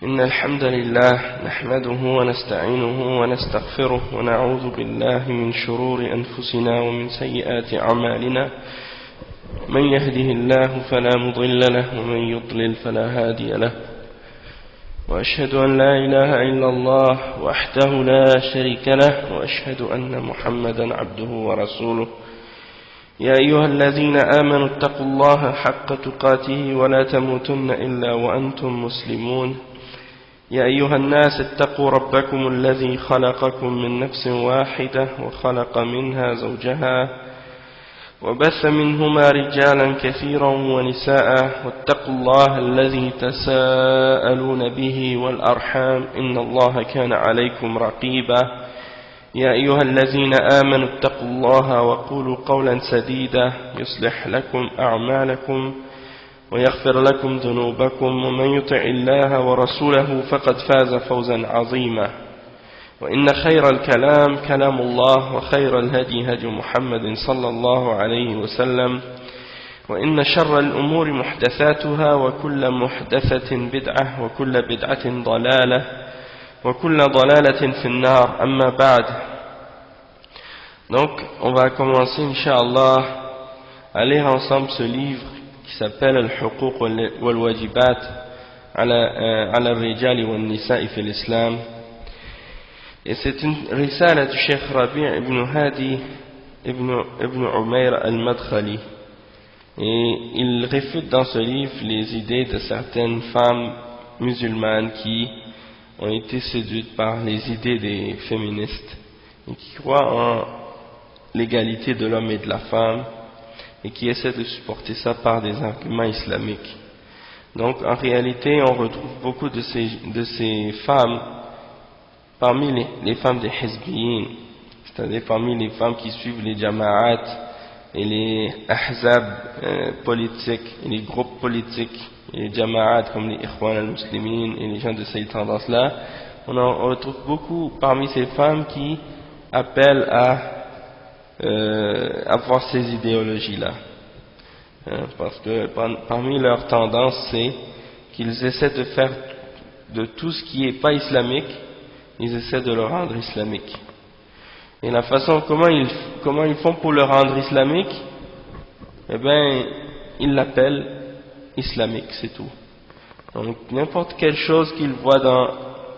إن الحمد لله نحمده ونستعينه ونستغفره ونعوذ بالله من شرور أنفسنا ومن سيئات أعمالنا من يهده الله فلا مضل له ومن يضلل فلا هادي له وأشهد أن لا إله إلا الله وحده لا شريك له وأشهد أن محمدا عبده ورسوله يا أيها الذين آمنوا اتقوا الله حق تقاته ولا تموتن إلا وأنتم مسلمون يا أيها الناس اتقوا ربكم الذي خلقكم من نفس واحدة وخلق منها زوجها وبث منهما رجالا كثيرا ونساء واتقوا الله الذي تساءلون به والأرحام إن الله كان عليكم رقيبا يا أيها الذين آمنوا اتقوا الله وقولوا قولا سديدا يصلح لكم أعمالكم ويغفر لكم ذنوبكم ومن يطع الله ورسوله فقد فاز فوزا عظيما وإن خير الكلام كلام الله وخير الهدي هدي محمد صلى الله عليه وسلم وإن شر الأمور محدثاتها وكل محدثة بدعة وكل بدعة ضلالة وكل ضلالة في النار أما بعد. Donc on va commencer Inch'Allah à lire ensemble ce livre qui s'appelle Al-Huquq wal-Wajibat ala al-Rijal wal-Nisa'i fi l'Islam. Et c'est une risala du Cheikh Rabi' ibn Hadi ibn Umayr al-Madkhali. Et il réfute dans ce livre les idées de certaines femmes musulmanes qui ont été séduites par les idées des féministes et qui croient en l'égalité de l'homme et de la femme et qui essaient de supporter ça par des arguments islamiques. Donc en réalité on retrouve beaucoup de ces femmes parmi les femmes des Hizbiyin, c'est-à-dire parmi les femmes qui suivent les jama'at et les ahzab politiques et les groupes politiques et les jama'at comme les Ikhwan al-Muslimin et les gens de ces tendances-là, on retrouve beaucoup parmi ces femmes qui appellent à avoir ces idéologies-là. Parce que parmi leurs tendances, c'est qu'ils essaient de faire de tout ce qui n'est pas islamique, ils essaient de le rendre islamique. Et la façon comment ils font pour le rendre islamique, eh bien, ils l'appellent islamique, c'est tout. Donc n'importe quelle chose qu'ils voient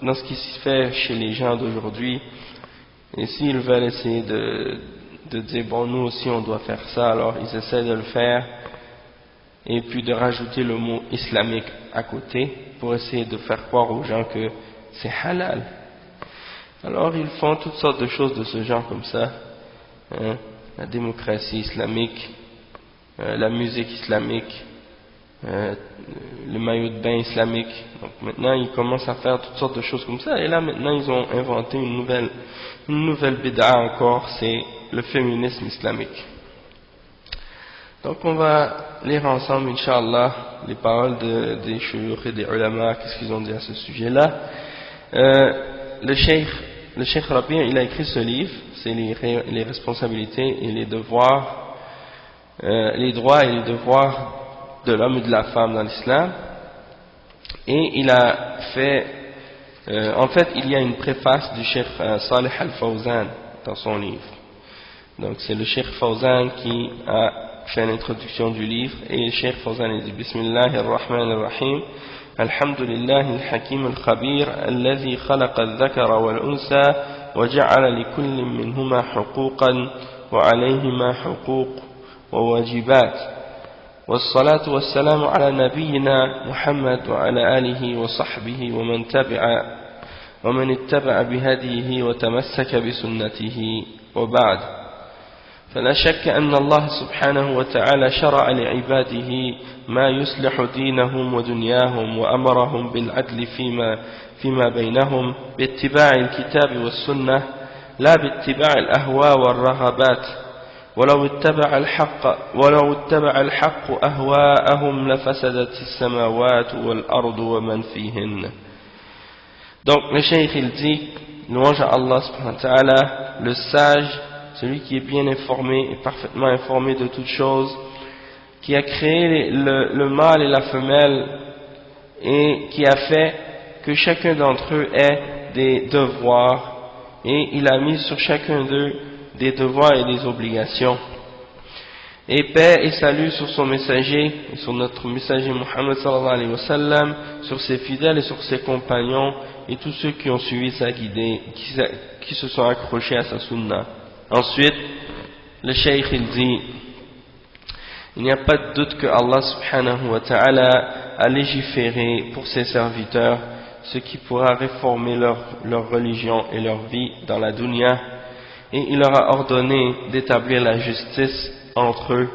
dans ce qui se fait chez les gens d'aujourd'hui, et s'ils veulent essayer de dire bon nous aussi on doit faire ça, alors ils essaient de le faire et puis de rajouter le mot islamique à côté pour essayer de faire croire aux gens que c'est halal. Alors ils font toutes sortes de choses de ce genre comme ça, hein, la démocratie islamique, la musique islamique, le maillot de bain islamique. Donc maintenant ils commencent à faire toutes sortes de choses comme ça, et là maintenant ils ont inventé une nouvelle bid'a encore, c'est le féminisme islamique. Donc on va lire ensemble Inch'Allah les paroles des shuyukh et des ulama, qu'est-ce qu'ils ont dit à ce sujet-là. Le Cheikh Rabi' il a écrit ce livre, c'est les responsabilités et les devoirs, les droits et les devoirs de l'homme et de la femme dans l'islam. Et il a fait, en fait il y a une préface du Cheikh Salih al-Fawzan dans son livre. Donc c'est le Cheikh Fawzan qui a fait l'introduction du livre, et le Cheikh Fawzan dit Bismillahir Rahmanir Rahim. الحمد لله الحكيم الخبير الذي خلق الذكر والأنثى وجعل لكل منهما حقوقا وعليهما حقوق وواجبات والصلاة والسلام على نبينا محمد وعلى آله وصحبه ومن اتبع بهديه وتمسك بسنته وبعد. فلا شك أن الله سبحانه وتعالى شرع لعباده ما يصلح دينهم ودنياهم وأمرهم بالعدل فيما بينهم باتباع الكتاب والسنة لا باتباع الأهواء والرغبات ولو اتبع الحق أهواءهم لفسدت السماوات والأرض ومن فيهن. Donc le cheikh il dit, louange à Allah subhanahu wa ta'ala, le sage, celui qui est bien informé et parfaitement informé de toutes choses, qui a créé le mâle et la femelle et qui a fait que chacun d'entre eux ait des devoirs, et il a mis sur chacun d'eux des devoirs et des obligations. Et paix et salut sur son messager, et sur notre messager Muhammad sallallahu alayhi wa sallam, sur ses fidèles et sur ses compagnons, et tous ceux qui ont suivi sa guidée, qui se sont accrochés à sa sunna. Ensuite, le cheikh il dit, il n'y a pas de doute que Allah subhanahu wa ta'ala a légiféré pour ses serviteurs ce qui pourra réformer leur religion et leur vie dans la dunya, et il leur a ordonné d'établir la justice entre eux,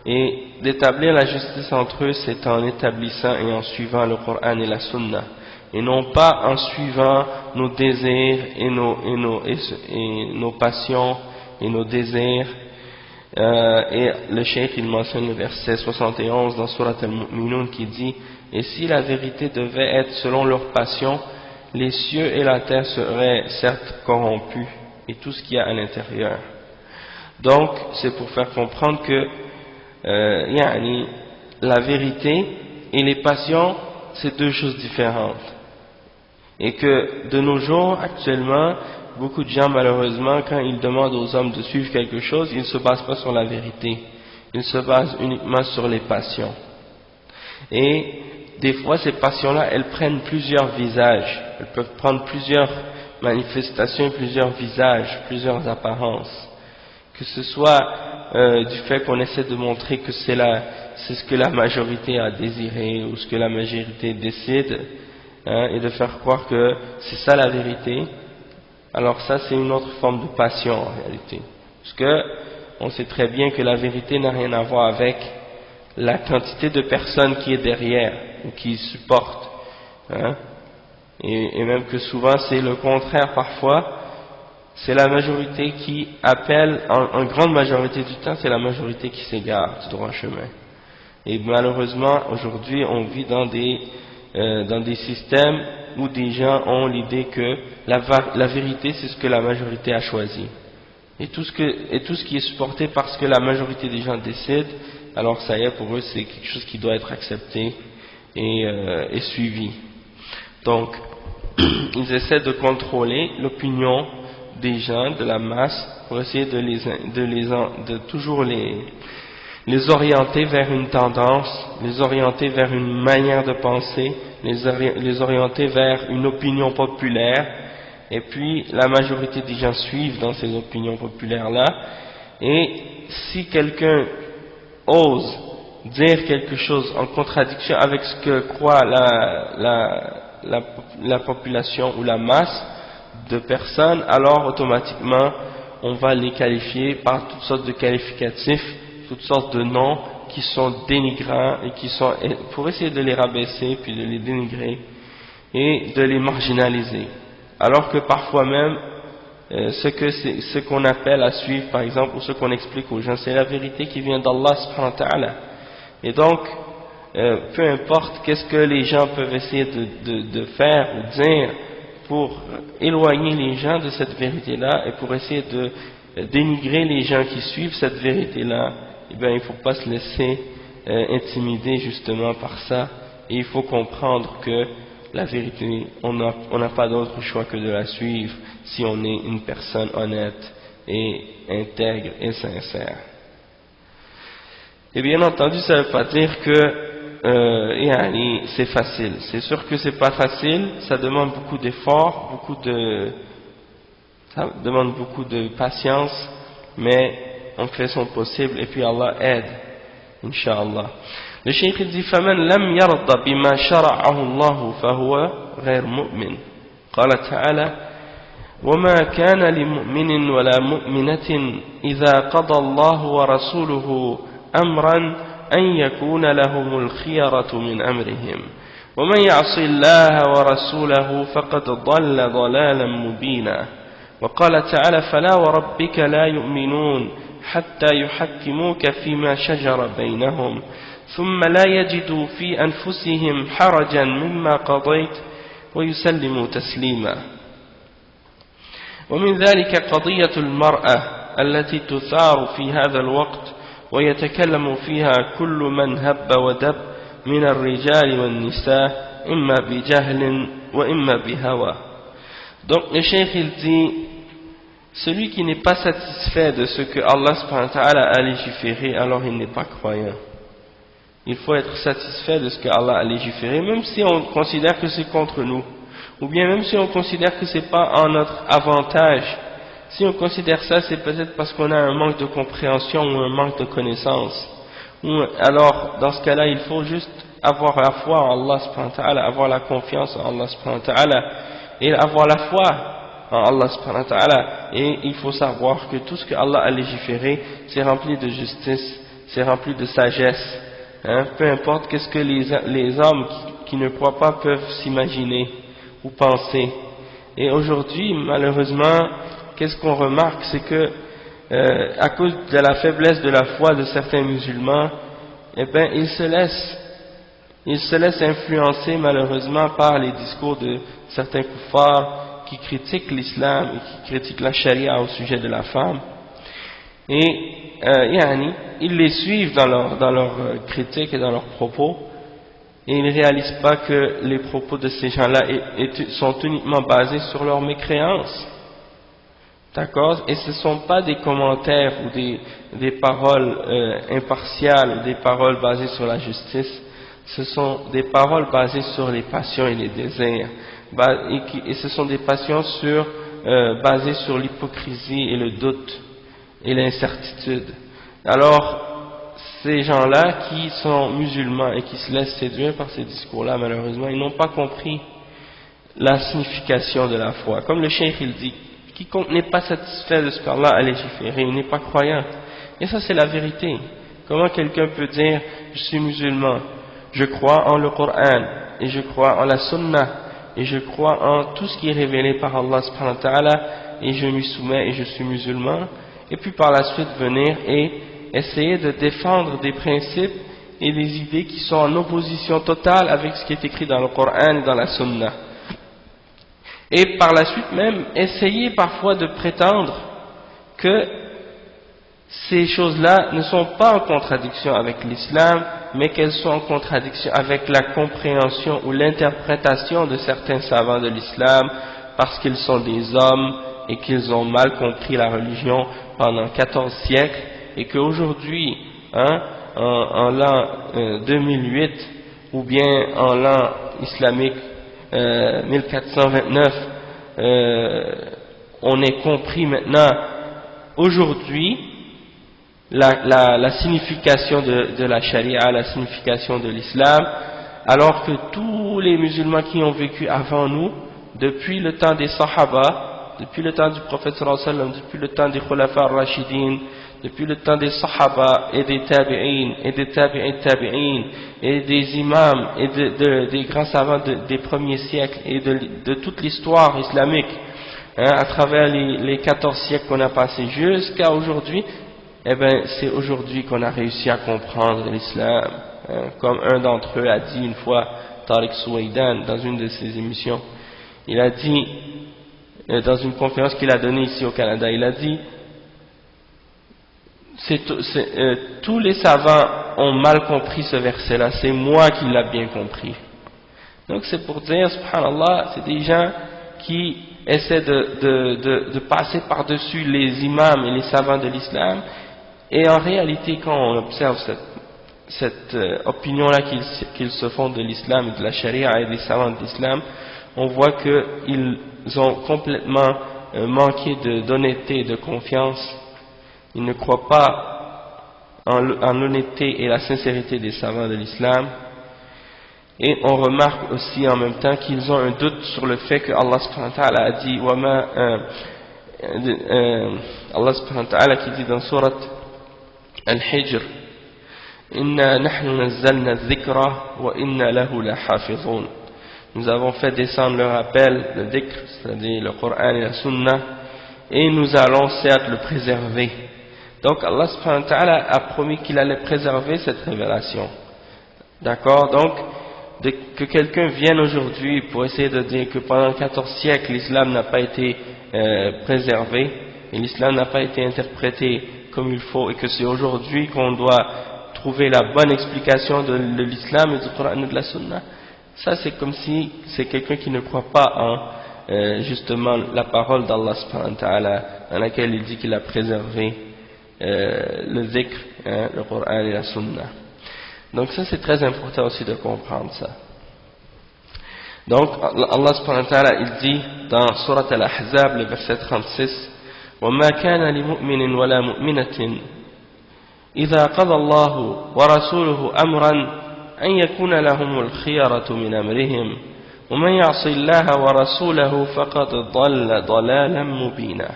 et d'établir la justice entre eux c'est en établissant et en suivant le Coran et la Sunna, et non pas en suivant nos désirs et nos passions et nos désirs. Et le cheikh il mentionne le verset 71 dans Surat Al-Mu'minun qui dit: et si la vérité devait être selon leur passion, les cieux et la terre seraient certes corrompus et tout ce qu'il y a à l'intérieur. Donc c'est pour faire comprendre que la vérité et les passions c'est deux choses différentes, et que de nos jours actuellement beaucoup de gens malheureusement quand ils demandent aux hommes de suivre quelque chose, ils ne se basent pas sur la vérité, ils se basent uniquement sur les passions. Et des fois ces passions-là elles prennent plusieurs visages, elles peuvent prendre plusieurs manifestations, plusieurs visages, plusieurs apparences, que ce soit du fait qu'on essaie de montrer que c'est ce que la majorité a désiré ou ce que la majorité décide, et de faire croire que c'est ça la vérité. Alors ça c'est une autre forme de passion en réalité, parce que on sait très bien que la vérité n'a rien à voir avec la quantité de personnes qui est derrière ou qui supportent, et même que souvent c'est le contraire parfois, c'est la majorité qui appelle, en grande majorité du temps c'est la majorité qui s'égare du droit chemin. Et malheureusement aujourd'hui on vit dans des systèmes où des gens ont l'idée que la vérité c'est ce que la majorité a choisi, et tout ce qui est supporté parce que la majorité des gens décident, alors ça y est, pour eux c'est quelque chose qui doit être accepté et suivi. Donc ils essaient de contrôler l'opinion des gens, de la masse, pour essayer de toujours les orienter vers une tendance, les orienter vers une manière de penser, les orienter vers une opinion populaire, et puis la majorité des gens suivent dans ces opinions populaires-là, et si quelqu'un ose dire quelque chose en contradiction avec ce que croit la population ou la masse de personnes, alors automatiquement on va les qualifier par toutes sortes de qualificatifs, toutes sortes de noms qui sont dénigrants et qui sont pour essayer de les rabaisser puis de les dénigrer et de les marginaliser, alors que parfois même ce qu'on appelle à suivre par exemple, ou ce qu'on explique aux gens, c'est la vérité qui vient d'Allah subhanahu wa ta'ala. Et donc peu importe qu'est-ce que les gens peuvent essayer de faire ou dire pour éloigner les gens de cette vérité-là et pour essayer de dénigrer les gens qui suivent cette vérité-là, eh bien il ne faut pas se laisser intimider justement par ça, et il faut comprendre que la vérité, on n'a pas d'autre choix que de la suivre si on est une personne honnête et intègre et sincère. Et bien entendu, ça ne veut pas dire que c'est facile. C'est sûr que c'est pas facile, ça demande beaucoup d'efforts, ça demande beaucoup de patience, mais on fait son possible et puis Allah aide, Inch'Allah. Le cheikh dit: فَمَنْ لَمْ يَرْضَ بِمَا شَرَعَهُ اللَّهُ فَهُوَ غَيْرُ مُؤْمِنٍ. قال تعالى: وَمَا كَانَ لِمُؤْمِنٍ وَلَا مُؤْمِنَةٍ إِذَا قَضَى اللَّهُ وَرَسُولُهُ أَمْرًا أن يكون لهم الخيرة من أمرهم ومن يعص الله ورسوله فقد ضل ضلالا مبينا. وقال تعالى: فلا وربك لا يؤمنون حتى يحكموك فيما شجر بينهم ثم لا يجدوا في أنفسهم حرجا مما قضيت ويسلموا تسليما. ومن ذلك قضية المرأة التي تثار في هذا الوقت ويتكلم فيها كل من هب ودب من الرجال والنساء إما بجهل وإما بهوى. Donc le cheikh il dit, celui qui n'est pas satisfait de ce que Allah subhanahu wa ta'ala a légiféré, alors il n'est pas croyant. Il faut être satisfait de ce que Allah a légiféré, même si on considère que c'est contre nous, ou bien même si on considère que c'est pas en notre avantage. Si on considère ça, c'est peut-être parce qu'on a un manque de compréhension ou un manque de connaissance. Alors, dans ce cas-là, il faut juste avoir la foi en Allah subhanahu wa ta'ala, avoir la confiance en Allah subhanahu wa ta'ala, et avoir la foi en Allah subhanahu wa ta'ala. Et il faut savoir que tout ce que Allah a légiféré, c'est rempli de justice, c'est rempli de sagesse. Peu importe qu'est-ce que les hommes qui ne croient pas peuvent s'imaginer ou penser. Et aujourd'hui, malheureusement, qu'est-ce qu'on remarque, c'est que à cause de la faiblesse de la foi de certains musulmans, eh ben ils se laissent influencer malheureusement par les discours de certains kuffars qui critiquent l'islam et qui critiquent la charia au sujet de la femme. Et ils les suivent dans leurs critiques et dans leurs propos, et ils ne réalisent pas que les propos de ces gens-là sont uniquement basés sur leur mécréance. D'accord? Et ce ne sont pas des commentaires ou des paroles impartiales ou des paroles basées sur la justice. Ce sont des paroles basées sur les passions et les désirs. Et ce sont des passions basées sur l'hypocrisie et le doute et l'incertitude. Alors, ces gens-là qui sont musulmans et qui se laissent séduire par ces discours-là, malheureusement, ils n'ont pas compris la signification de la foi. Comme le cheikh il dit, quiconque n'est pas satisfait de ce qu'Allah a légiféré, il n'est pas croyant. Et ça, c'est la vérité. Comment quelqu'un peut dire, je suis musulman, je crois en le Coran, et je crois en la Sunna, et je crois en tout ce qui est révélé par Allah subhanahu wa ta'ala, et je m'y soumets et je suis musulman, et puis par la suite venir et essayer de défendre des principes et des idées qui sont en opposition totale avec ce qui est écrit dans le Coran et dans la Sunna. Et par la suite même, essayer parfois de prétendre que ces choses-là ne sont pas en contradiction avec l'islam, mais qu'elles sont en contradiction avec la compréhension ou l'interprétation de certains savants de l'islam, parce qu'ils sont des hommes et qu'ils ont mal compris la religion pendant 14 siècles, et qu'aujourd'hui, en l'an 2008, ou bien en l'an islamique 1429, on ait compris maintenant, aujourd'hui, la signification de la charia, la signification de l'islam, alors que tous les musulmans qui ont vécu avant nous, depuis le temps des sahaba, depuis le temps du prophète sallallahu alayhi wa sallam, depuis le temps des khulafa ar-rashidin, depuis le temps des sahaba et des tabi'in et des tabi'in et des imams et des grands savants des premiers siècles et de toute l'histoire islamique, à travers les 14 siècles qu'on a passés jusqu'à aujourd'hui, eh ben c'est aujourd'hui qu'on a réussi à comprendre l'islam, comme un d'entre eux a dit une fois, Tariq Souaidan, dans une de ses émissions. Il a dit, dans une conférence qu'il a donnée ici au Canada, il a dit, tous les savants ont mal compris ce verset-là, c'est moi qui l'ai bien compris. Donc c'est pour dire, subhanallah, c'est des gens qui essaient de passer par-dessus les imams et les savants de l'islam, et en réalité quand on observe cette opinion-là qu'ils se font de l'islam et de la charia et des savants de l'islam, on voit qu'ils ont complètement manqué d'honnêteté et de confiance. Ils ne croient pas en l'honnêteté et la sincérité des savants de l'islam. Et on remarque aussi en même temps qu'ils ont un doute sur le fait que Allah subhanahu wa ta'ala a dit Allah subhanahu wa ta'ala qui dit dans surat Al-Hijr, Inna nahnu nazzalna dhikra wa inna lahu la hafizun. Nous avons fait descendre le rappel, le dhikr, c'est-à-dire le Coran et la Sunna, et nous allons certes le préserver. Donc Allah subhanahu wa ta'ala a promis qu'il allait préserver cette révélation. D'accord? Donc, que quelqu'un vienne aujourd'hui pour essayer de dire que pendant 14 siècles l'islam n'a pas été préservé, et l'islam n'a pas été interprété comme il faut, et que c'est aujourd'hui qu'on doit trouver la bonne explication de l'islam et du Coran et de la Sunna, ça c'est comme si c'est quelqu'un qui ne croit pas en justement la parole d'Allah subhanahu wa ta'ala, dans laquelle il dit qu'il a préservé le dhikr, le Coran et la Sunna. Donc ça c'est très important aussi de comprendre ça. Donc Allah subhanahu wa ta'ala il dit dans Surat Al-Ahzab le verset 36: وَمَا كَانَ لِمُؤْمِنٍ وَلَا مُؤْمِنَةٍ إِذَا قَضَى اللَّهُ وَرَسُولُهُ أَمْرًا أَنْ يَكُونَ لَهُمُ الْخِيَرَةُ مِنْ أَمْرِهِمْ وَمَنْ يَعْصِ اللَّهَ وَرَسُولَهُ فَقَدْ ضَلَّ ضَلَالًا مُبِينًا.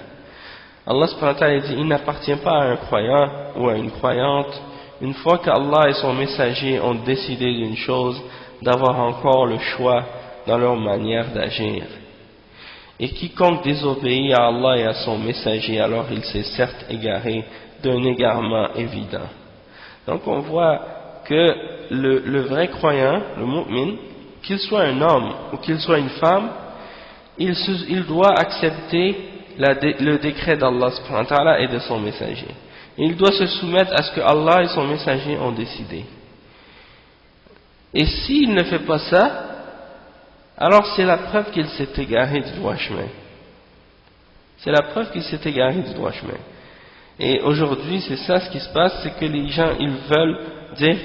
Allah subhanahu wa ta'ala dit: il n'appartient pas à un croyant ou à une croyante, une fois qu'Allah et son messager ont décidé d'une chose, d'avoir encore le choix dans leur manière d'agir. Et quiconque désobéit à Allah et à son messager, alors il s'est certes égaré d'un égarement évident. Donc on voit que le vrai croyant, le mu'min, qu'il soit un homme ou qu'il soit une femme, il doit accepter le décret d'Allah subhanahu wa ta'ala et de son messager. Et il doit se soumettre à ce que Allah et son messager ont décidé. Et s'il ne fait pas ça, alors c'est la preuve qu'il s'est égaré du droit chemin. C'est la preuve qu'il s'est égaré du droit chemin. Et aujourd'hui, c'est ça ce qui se passe, c'est que les gens, ils veulent dire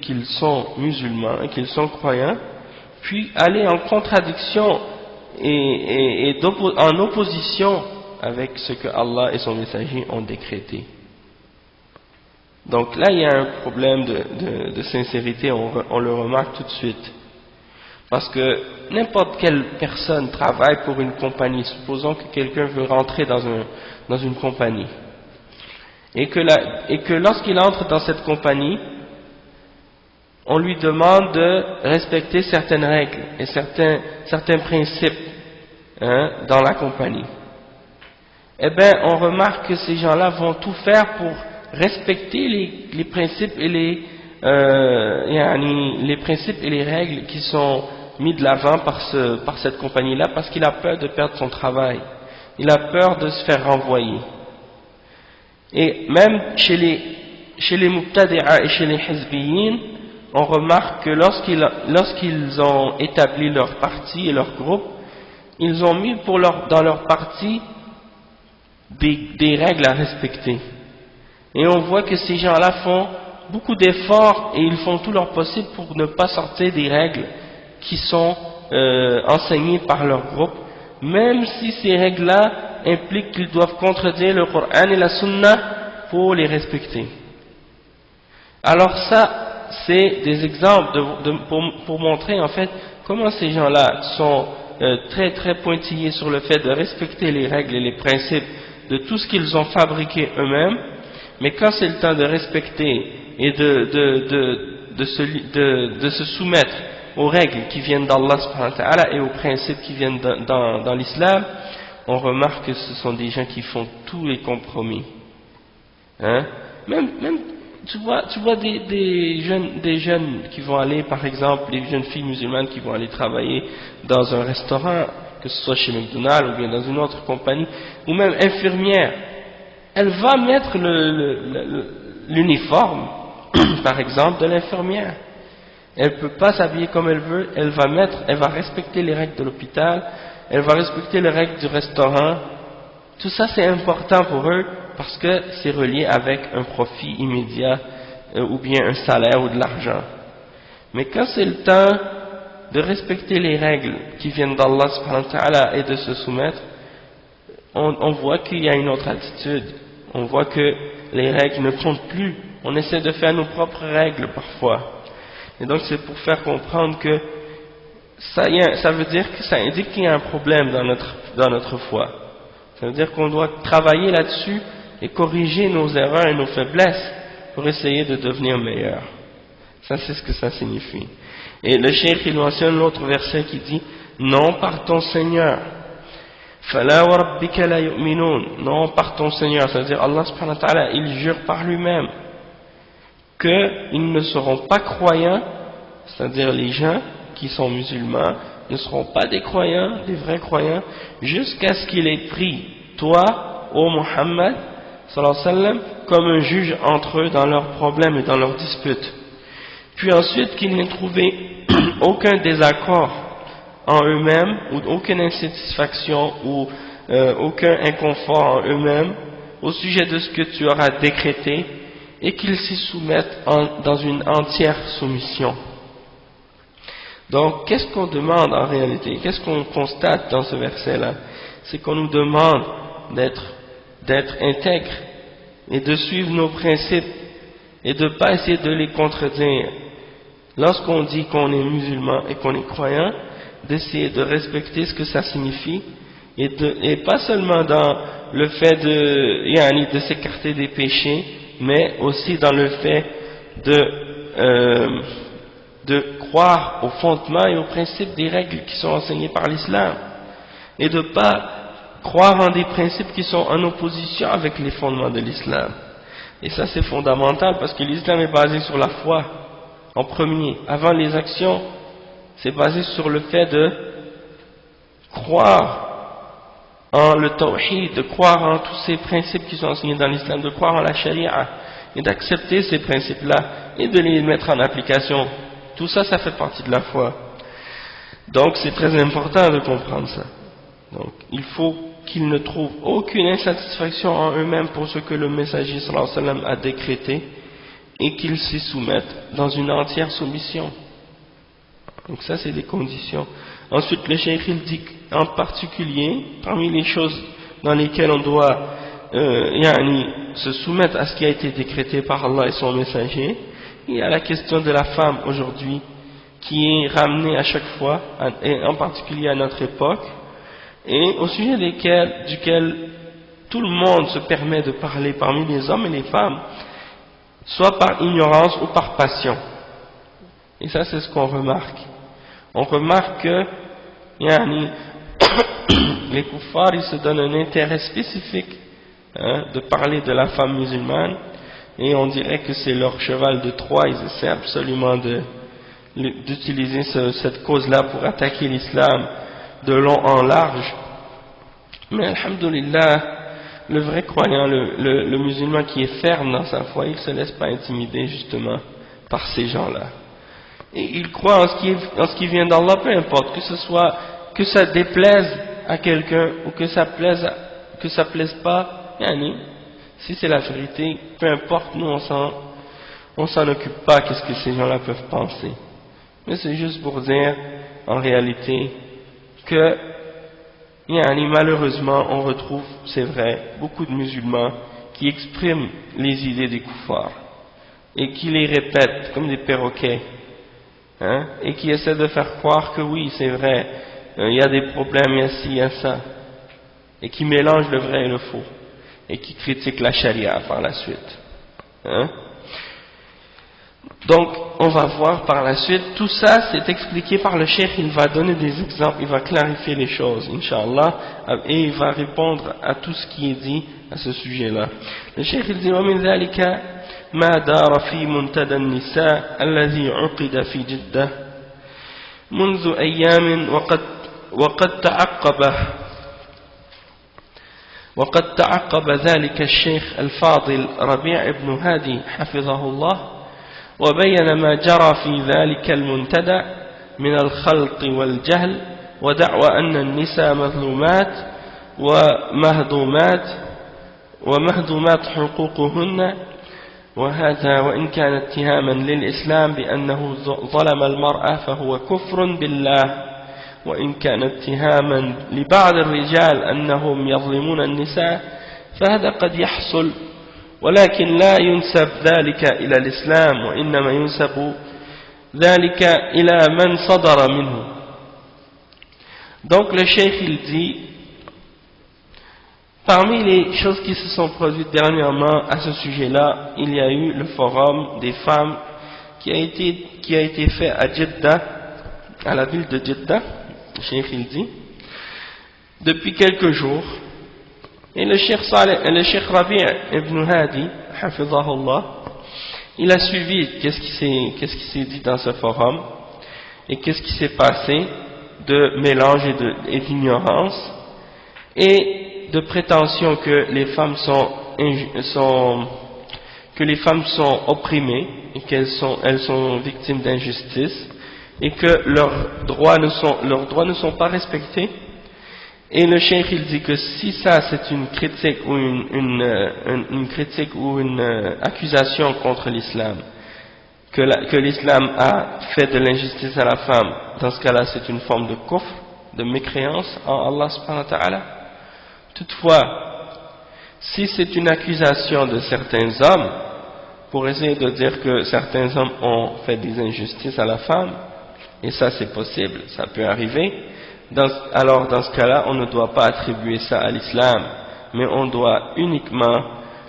qu'ils sont musulmans et qu'ils sont croyants, puis aller en contradiction et en opposition avec ce que Allah et son messager ont décrété. Donc là, il y a un problème de sincérité, on le remarque tout de suite. Parce que n'importe quelle personne travaille pour une compagnie. Supposons que quelqu'un veut rentrer dans une compagnie. Et que lorsqu'il entre dans cette compagnie, on lui demande de respecter certaines règles et certains principes dans la compagnie. Eh bien, on remarque que ces gens-là vont tout faire pour respecter les principes et les principes et les règles qui sont mis de l'avant par cette compagnie-là, parce qu'il a peur de perdre son travail. Il a peur de se faire renvoyer. Et même chez les Muqtadi'a et chez les Hizbiyin, on remarque que lorsqu'ils ont établi leur parti et leur groupe, ils ont mis dans leur parti des règles à respecter. Et on voit que ces gens-là font beaucoup d'efforts et ils font tout leur possible pour ne pas sortir des règles qui sont enseignées par leur groupe, même si ces règles-là impliquent qu'ils doivent contredire le Coran et la Sunna pour les respecter. Alors ça, c'est des exemples pour montrer en fait comment ces gens-là sont très très pointillés sur le fait de respecter les règles et les principes de tout ce qu'ils ont fabriqué eux-mêmes, mais quand c'est le temps de respecter et de se soumettre aux règles qui viennent d'Allah subhanahu wa ta'ala et aux principes qui viennent dans l'islam, on remarque que ce sont des gens qui font tous les compromis. Même tu vois des jeunes qui vont aller, par exemple, les jeunes filles musulmanes qui vont aller travailler dans un restaurant, que ce soit chez McDonald's ou bien dans une autre compagnie, ou même infirmière. Elle va mettre l'uniforme, par exemple, de l'infirmière. Elle ne peut pas s'habiller comme elle veut, elle va respecter les règles de l'hôpital, elle va respecter les règles du restaurant. Tout ça c'est important pour eux parce que c'est relié avec un profit immédiat ou bien un salaire ou de l'argent. Mais quand c'est le temps de respecter les règles qui viennent d'Allah subhanahu wa ta'ala et de se soumettre, on voit qu'il y a une autre attitude. On voit que les règles ne comptent plus. On essaie de faire nos propres règles parfois. Et donc c'est pour faire comprendre que ça veut dire que ça indique qu'il y a un problème dans notre foi. Ça veut dire qu'on doit travailler là-dessus et corriger nos erreurs et nos faiblesses pour essayer de devenir meilleurs. Ça c'est ce que ça signifie. Et le cheikh il mentionne l'autre verset qui dit non par ton Seigneur. فَلَا وَرَبِّكَ لَا يُؤْمِنُونَ. Non par ton Seigneur, c'est-à-dire Allah subhanahu wa ta'ala, il jure par lui-même qu'ils ne seront pas croyants, c'est-à-dire les gens qui sont musulmans ne seront pas des croyants, des vrais croyants, jusqu'à ce qu'il ait pris toi, ô Muhammad sallallahu alayhi wa sallam, comme un juge entre eux dans leurs problèmes et dans leurs disputes. puis ensuite qu'ils n'aient trouvé aucun désaccord en eux-mêmes, ou aucune insatisfaction, ou aucun inconfort en eux-mêmes, au sujet de ce que tu auras décrété, et qu'ils s'y soumettent dans une entière soumission. Donc, qu'est-ce qu'on demande en réalité? Qu'est-ce qu'on constate dans ce verset-là? C'est qu'on nous demande d'être intègre et de suivre nos principes et de ne pas essayer de les contredire. Lorsqu'on dit qu'on est musulman et qu'on est croyant, d'essayer de respecter ce que ça signifie et pas seulement dans le fait de s'écarter des péchés, mais aussi dans le fait de croire aux fondements et aux principes des règles qui sont enseignées par l'islam et de ne pas croire en des principes qui sont en opposition avec les fondements de l'islam. Et ça c'est fondamental parce que l'islam est basé sur la foi en premier, avant les actions. C'est basé sur le fait de croire en le tawhid, de croire en tous ces principes qui sont enseignés dans l'islam, de croire en la charia et d'accepter ces principes-là et de les mettre en application. Tout ça, ça fait partie de la foi. Donc c'est très important de comprendre ça. Donc il faut qu'ils ne trouvent aucune insatisfaction en eux-mêmes pour ce que le messager sallallahu alayhi wa sallam a décrété et qu'ils s'y soumettent dans une entière soumission. Donc ça c'est des conditions. Ensuite le cheikh il dit en particulier, parmi les choses dans lesquelles on doit se soumettre à ce qui a été décrété par Allah et son messager, il y a la question de la femme aujourd'hui qui est ramenée à chaque fois, et en particulier à notre époque, et au sujet duquel tout le monde se permet de parler parmi les hommes et les femmes, soit par ignorance ou par passion. Et ça c'est ce qu'on remarque. On remarque que les kuffars ils se donnent un intérêt spécifique de parler de la femme musulmane, et on dirait que c'est leur cheval de Troie. Ils essaient absolument d'utiliser cette cause-là pour attaquer l'islam de long en large. Mais alhamdulillah, le vrai croyant, le musulman qui est ferme dans sa foi, il ne se laisse pas intimider justement par ces gens-là. Et il croit en ce qui vient d'Allah, peu importe, que ça déplaise à quelqu'un ou que ça plaise pas, si c'est la vérité, peu importe, nous on s'en occupe pas, qu'est-ce que ces gens-là peuvent penser. Mais c'est juste pour dire, en réalité, que malheureusement on retrouve, c'est vrai, beaucoup de musulmans qui expriment les idées des kuffars et qui les répètent comme des perroquets, et qui essaient de faire croire que oui, c'est vrai, il y a des problèmes, il y a ci, il y a ça, et qui mélangent le vrai et le faux, et qui critiquent la charia par la suite. Donc, on va voir par la suite, tout ça c'est expliqué par le cheikh, il va donner des exemples, il va clarifier les choses, Inch'Allah, et il va répondre à tout ce qui est dit à ce sujet-là. Le cheikh il dit, وَمِنْ ذَلِكَ ما دار في منتدى النساء الذي عقد في جدة منذ أيام وقد تعقب ذلك الشيخ الفاضل ربيع بن هادي حفظه الله وبين ما جرى في ذلك المنتدى من الخلط والجهل ودعوى أن النساء مظلومات ومهضومات حقوقهن، وهذا وإن كان اتهاما للإسلام بأنه ظلم المرأة فهو كفر بالله، وإن كان اتهاما لبعض الرجال أنهم يظلمون النساء فهذا قد يحصل، ولكن لا ينسب ذلك إلى الإسلام وإنما ينسب ذلك إلى من صدر منه. Donc le cheikh il dit, parmi les choses qui se sont produites dernièrement à ce sujet-là, il y a eu le forum des femmes qui a été fait à Jeddah, à la ville de Jeddah, le cheikh il dit, depuis quelques jours. Et le cheikh Rabi' ibn Hadi, hafizahullah, il a suivi qu'est-ce qui s'est dit dans ce forum et qu'est-ce qui s'est passé de mélange et d'ignorance et de prétention que les femmes que les femmes sont opprimées et elles sont victimes d'injustice et que leurs droits ne sont pas respectés. Et le cheikh il dit que si ça c'est une critique ou une critique ou une accusation contre l'islam, que l'islam a fait de l'injustice à la femme, dans ce cas-là c'est une forme de kufr, de mécréance en Allah subhanahu wa ta'ala. Toutefois, si c'est une accusation de certains hommes, pour essayer de dire que certains hommes ont fait des injustices à la femme, et ça c'est possible, ça peut arriver, alors dans ce cas-là, on ne doit pas attribuer ça à l'islam, mais on doit uniquement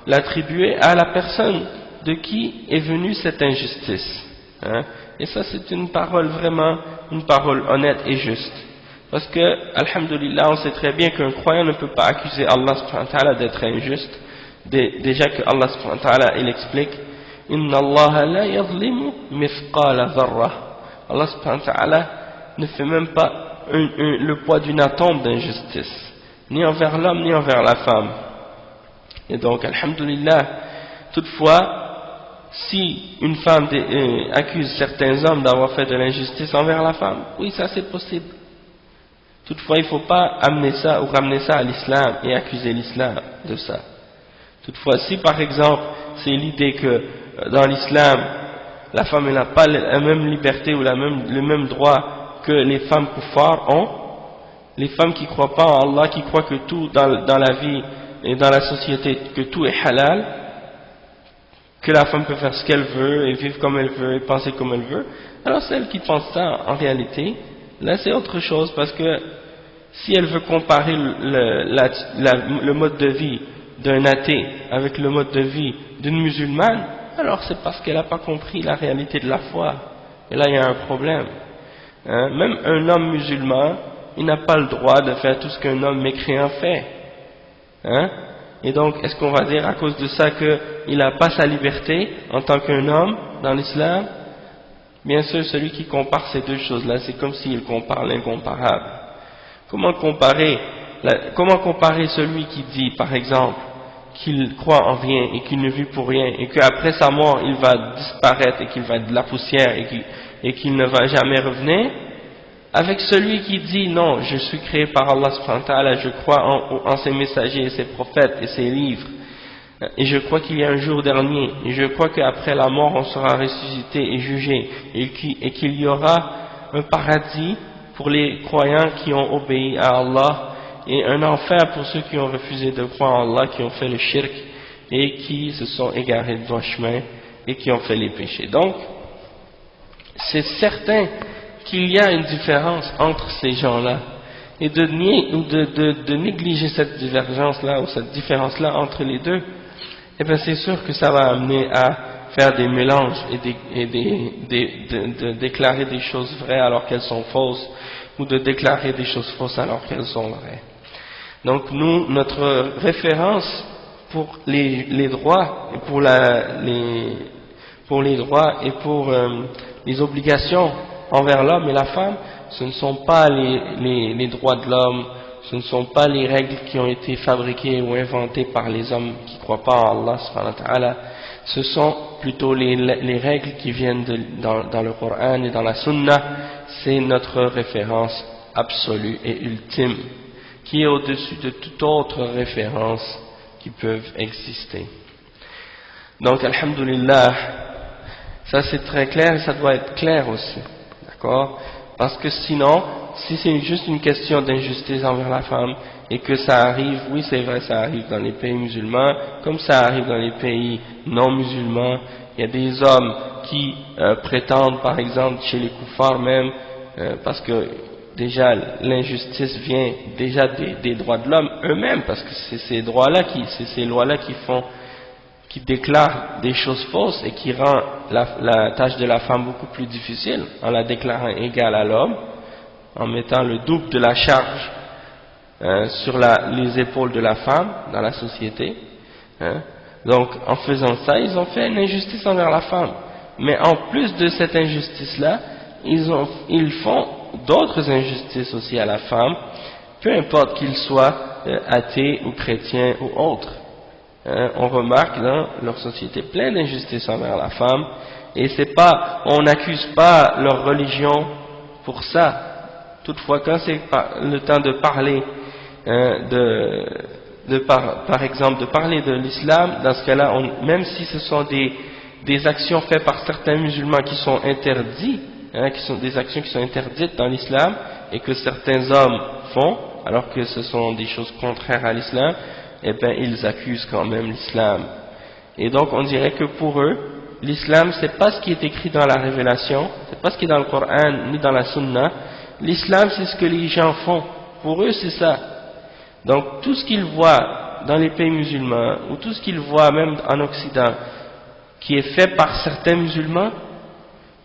l'attribuer à la personne de qui est venue cette injustice. Hein? Et ça c'est une parole vraiment, une parole honnête et juste. Parce que, alhamdulillah, on sait très bien qu'un croyant ne peut pas accuser Allah subhanahu wa ta'ala d'être injuste. Déjà que Allah subhanahu wa ta'ala, il explique « Inna Allah la yadlimu mithqala dharra » Allah subhanahu wa ta'ala ne fait même pas le poids d'une atome d'injustice, ni envers l'homme, ni envers la femme. Et donc, alhamdulillah, toutefois, si une femme accuse certains hommes d'avoir fait de l'injustice envers la femme, oui, ça c'est possible. Toutefois, il ne faut pas amener ça ou ramener ça à l'islam et accuser l'islam de ça. Toutefois, si par exemple, c'est l'idée que dans l'islam, la femme n'a pas la même liberté ou le même droit que les femmes kuffar ont, les femmes qui ne croient pas en Allah, qui croient que tout dans la vie et dans la société, que tout est halal, que la femme peut faire ce qu'elle veut et vivre comme elle veut et penser comme elle veut, alors celle qui pense ça en réalité, là c'est autre chose, parce que si elle veut comparer le mode de vie d'un athée avec le mode de vie d'une musulmane, alors c'est parce qu'elle n'a pas compris la réalité de la foi. Et là il y a un problème. Hein? Même un homme musulman, il n'a pas le droit de faire tout ce qu'un homme mécréant fait. Hein? Et donc, est-ce qu'on va dire à cause de ça qu'il n'a pas sa liberté en tant qu'un homme dans l'islam? Bien sûr, celui qui compare ces deux choses-là, c'est comme s'il compare l'incomparable. Comment comparer celui qui dit, par exemple, qu'il croit en rien et qu'il ne vit pour rien et qu'après sa mort, il va disparaître et qu'il va être de la poussière et qu'il ne va jamais revenir, avec celui qui dit non, je suis créé par Allah subhanahu wa ta'ala, je crois en ses messagers et ses prophètes et ses livres, et je crois qu'il y a un jour dernier, et je crois qu'après la mort on sera ressuscité et jugé, et qu'il y aura un paradis pour les croyants qui ont obéi à Allah, et un enfer pour ceux qui ont refusé de croire en Allah, qui ont fait le shirk, et qui se sont égarés de droit chemin, et qui ont fait les péchés. Donc, c'est certain qu'il y a une différence entre ces gens-là, et de nier ou de négliger cette divergence-là ou cette différence-là entre les deux, eh bien c'est sûr que ça va amener à faire des mélanges et de déclarer des choses vraies alors qu'elles sont fausses, ou de déclarer des choses fausses alors qu'elles sont vraies. Donc nous, notre référence pour les droits et pour les droits et pour les obligations envers l'homme et la femme, ce ne sont pas les droits de l'homme, ce ne sont pas les règles qui ont été fabriquées ou inventées par les hommes qui ne croient pas en Allah subhanahu wa ta'ala, ce sont plutôt les règles qui viennent dans le Coran et dans la Sunna. C'est notre référence absolue et ultime, qui est au-dessus de toute autre référence qui peuvent exister. Donc, alhamdulillah, ça c'est très clair et ça doit être clair aussi. D'accord? Parce que sinon, si c'est juste une question d'injustice envers la femme et que ça arrive, oui c'est vrai, ça arrive dans les pays musulmans, comme ça arrive dans les pays non musulmans, il y a des hommes qui prétendent, par exemple, chez les koufars même, parce que déjà l'injustice vient déjà des droits de l'homme eux-mêmes, parce que c'est ces droits-là, c'est ces lois-là qui déclarent des choses fausses et qui rend la tâche de la femme beaucoup plus difficile en la déclarant égale à l'homme, en mettant le double de la charge sur les épaules de la femme dans la société. Hein. Donc en faisant ça, ils ont fait une injustice envers la femme. Mais en plus de cette injustice-là, ils font d'autres injustices aussi à la femme, peu importe qu'ils soient athées ou chrétiens ou autres. On remarque dans leur société plein d'injustices envers la femme, et c'est pas, on n'accuse pas leur religion pour ça. Toutefois, quand c'est le temps de parler, par exemple, de parler de l'islam, dans ce cas-là, même si ce sont des actions faites par certains musulmans qui sont interdits, qui sont des actions qui sont interdites dans l'islam, et que certains hommes font, alors que ce sont des choses contraires à l'islam, eh bien, ils accusent quand même l'islam. Et donc, on dirait que pour eux, l'islam, c'est pas ce qui est écrit dans la révélation, c'est pas ce qui est dans le Coran, ni dans la Sunna. L'islam, c'est ce que les gens font. Pour eux, c'est ça. Donc, tout ce qu'ils voient dans les pays musulmans, ou tout ce qu'ils voient même en Occident, qui est fait par certains musulmans,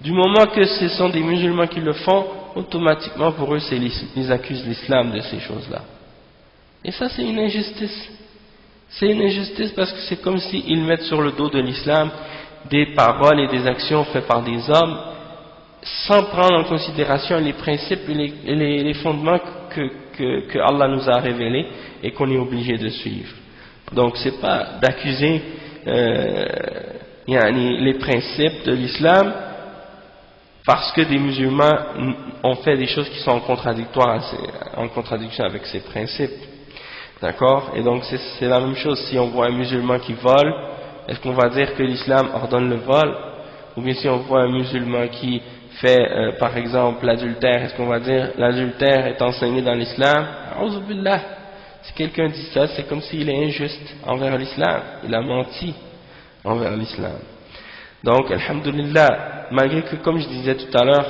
du moment que ce sont des musulmans qui le font, automatiquement pour eux, ils accusent l'islam de ces choses-là. Et ça, c'est une injustice. C'est une injustice parce que c'est comme s'ils mettent sur le dos de l'islam des paroles et des actions faites par des hommes sans prendre en considération les principes et les fondements que Allah nous a révélés et qu'on est obligé de suivre. Donc c'est pas d'accuser les principes de l'islam parce que des musulmans ont fait des choses qui sont en contradiction avec ces principes. D'accord? Et donc c'est la même chose. Si on voit un musulman qui vole, est-ce qu'on va dire que l'islam ordonne le vol? Ou bien si on voit un musulman qui fait par exemple l'adultère, est-ce qu'on va dire l'adultère est enseigné dans l'islam? A'udhu billah. Si quelqu'un dit ça, c'est comme s'il est injuste envers l'islam. Il a menti envers l'islam. Donc, alhamdulillah, malgré que, comme je disais tout à l'heure,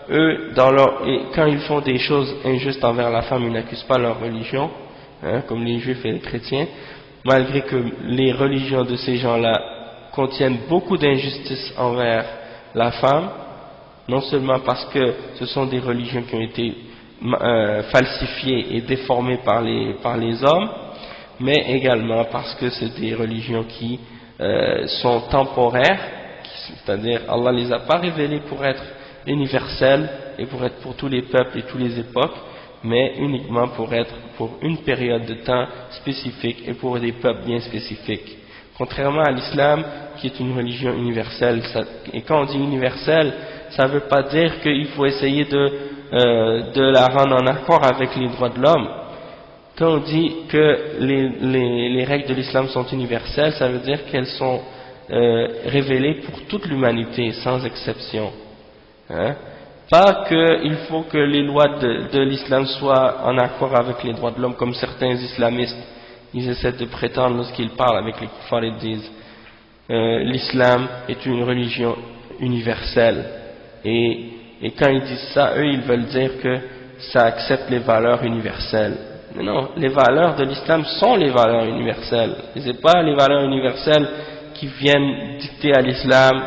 eux, quand ils font des choses injustes envers la femme, ils n'accusent pas leur religion, comme les juifs et les chrétiens, malgré que les religions de ces gens-là contiennent beaucoup d'injustices envers la femme, non seulement parce que ce sont des religions qui ont été falsifiées et déformées par les hommes, mais également parce que c'est des religions qui sont temporaires, c'est-à-dire Allah les a pas révélées pour être universelles et pour être pour tous les peuples et toutes les époques, mais uniquement pour être pour une période de temps spécifique et pour des peuples bien spécifiques. Contrairement à l'islam, qui est une religion universelle, et quand on dit universelle, ça ne veut pas dire qu'il faut essayer de la rendre en accord avec les droits de l'homme. Quand on dit que les règles de l'islam sont universelles, ça veut dire qu'elles sont révélées pour toute l'humanité, sans exception. Pas qu'il faut que les lois de l'islam soient en accord avec les droits de l'homme, comme certains islamistes, ils essaient de prétendre lorsqu'ils parlent avec les kuffars, ils disent l'islam est une religion universelle. Et quand ils disent ça, eux, ils veulent dire que ça accepte les valeurs universelles. Mais non, les valeurs de l'islam sont les valeurs universelles. Et ce n'est pas les valeurs universelles qui viennent dicter à l'islam,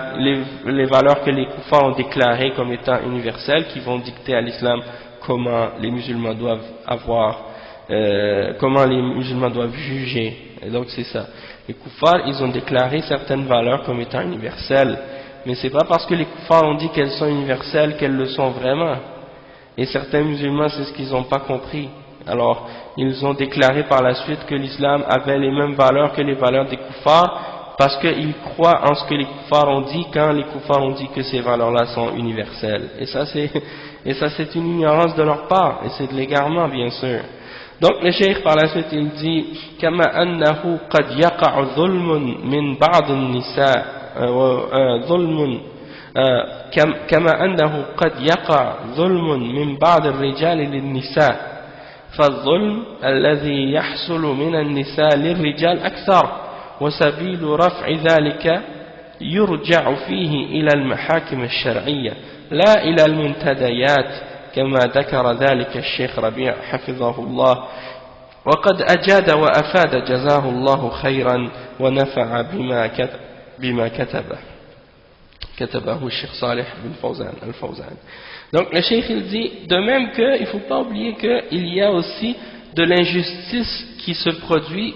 les valeurs que les kuffars ont déclarées comme étant universelles, qui vont dicter à l'islam comment les musulmans doivent comment les musulmans doivent juger. Et donc c'est ça. Les kuffars, ils ont déclaré certaines valeurs comme étant universelles, mais c'est pas parce que les kuffars ont dit qu'elles sont universelles qu'elles le sont vraiment. Et certains musulmans, c'est ce qu'ils n'ont pas compris. Alors, ils ont déclaré par la suite que l'islam avait les mêmes valeurs que les valeurs des kuffars, parce qu'ils croient en ce que les kuffars ont dit quand les kuffars ont dit que ces valeurs-là sont universelles. Et ça c'est une ignorance de leur part, et c'est de l'égarement bien sûr. Donc le cheikh par la suite il dit كما أنه قد يقع ظلم من بعض النساء ظلم كما أنه قد يقع ظلم من بعض الرجال للنساء فالظلم الذي يحصل من النساء للرجال أكثر وسبيل رفع ذلك يرجع فيه إلى المحاكم الشرعية لا إلى المنتديات كما ذكر ذلك الشيخ ربيع حفظه الله وقد أجاد وأفاد جزاه الله خيرا ونفع بما كتبه الشيخ صالح بن فوزان الفوزان. Donc le cheikh il dit de même qu'il ne faut pas oublier qu'il y a aussi de l'injustice qui se produit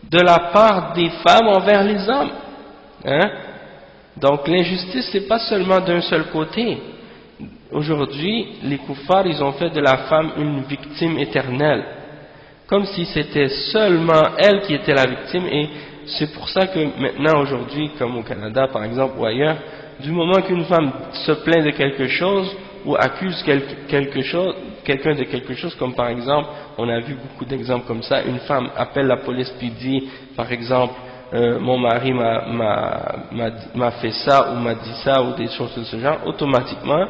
de la part des femmes envers les hommes. Donc l'injustice c'est pas seulement d'un seul côté. Aujourd'hui, les kuffars, ils ont fait de la femme une victime éternelle, comme si c'était seulement elle qui était la victime et c'est pour ça que maintenant, aujourd'hui, comme au Canada par exemple ou ailleurs, du moment qu'une femme se plaint de quelque chose ou accuse quelqu'un de quelque chose, comme par exemple, on a vu beaucoup d'exemples comme ça, une femme appelle la police puis dit, par exemple, mon mari m'a fait ça ou m'a dit ça ou des choses de ce genre, automatiquement,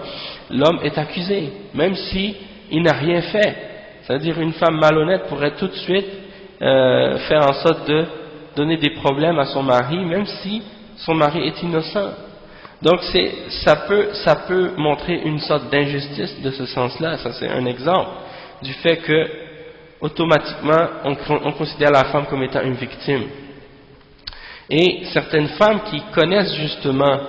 l'homme est accusé, même si il n'a rien fait. C'est-à-dire une femme malhonnête pourrait tout de suite faire en sorte de donner des problèmes à son mari, même si son mari est innocent. Donc ça peut montrer une sorte d'injustice de ce sens-là. Ça c'est un exemple du fait que automatiquement on considère la femme comme étant une victime. Et certaines femmes qui connaissent justement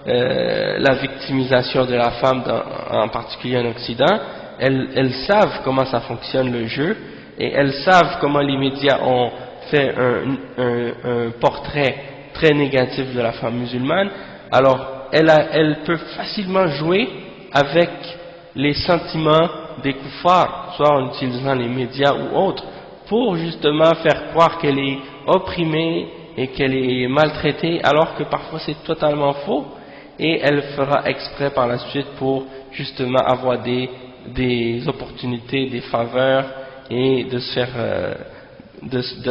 la victimisation de la femme, en particulier en Occident, elles savent comment ça fonctionne le jeu, et elles savent comment les médias ont fait un portrait très négatif de la femme musulmane. Alors elle peut facilement jouer avec les sentiments des koufars, soit en utilisant les médias ou autres, pour justement faire croire qu'elle est opprimée et qu'elle est maltraitée, alors que parfois c'est totalement faux, et elle fera exprès par la suite pour justement avoir des opportunités, des faveurs, et de se faire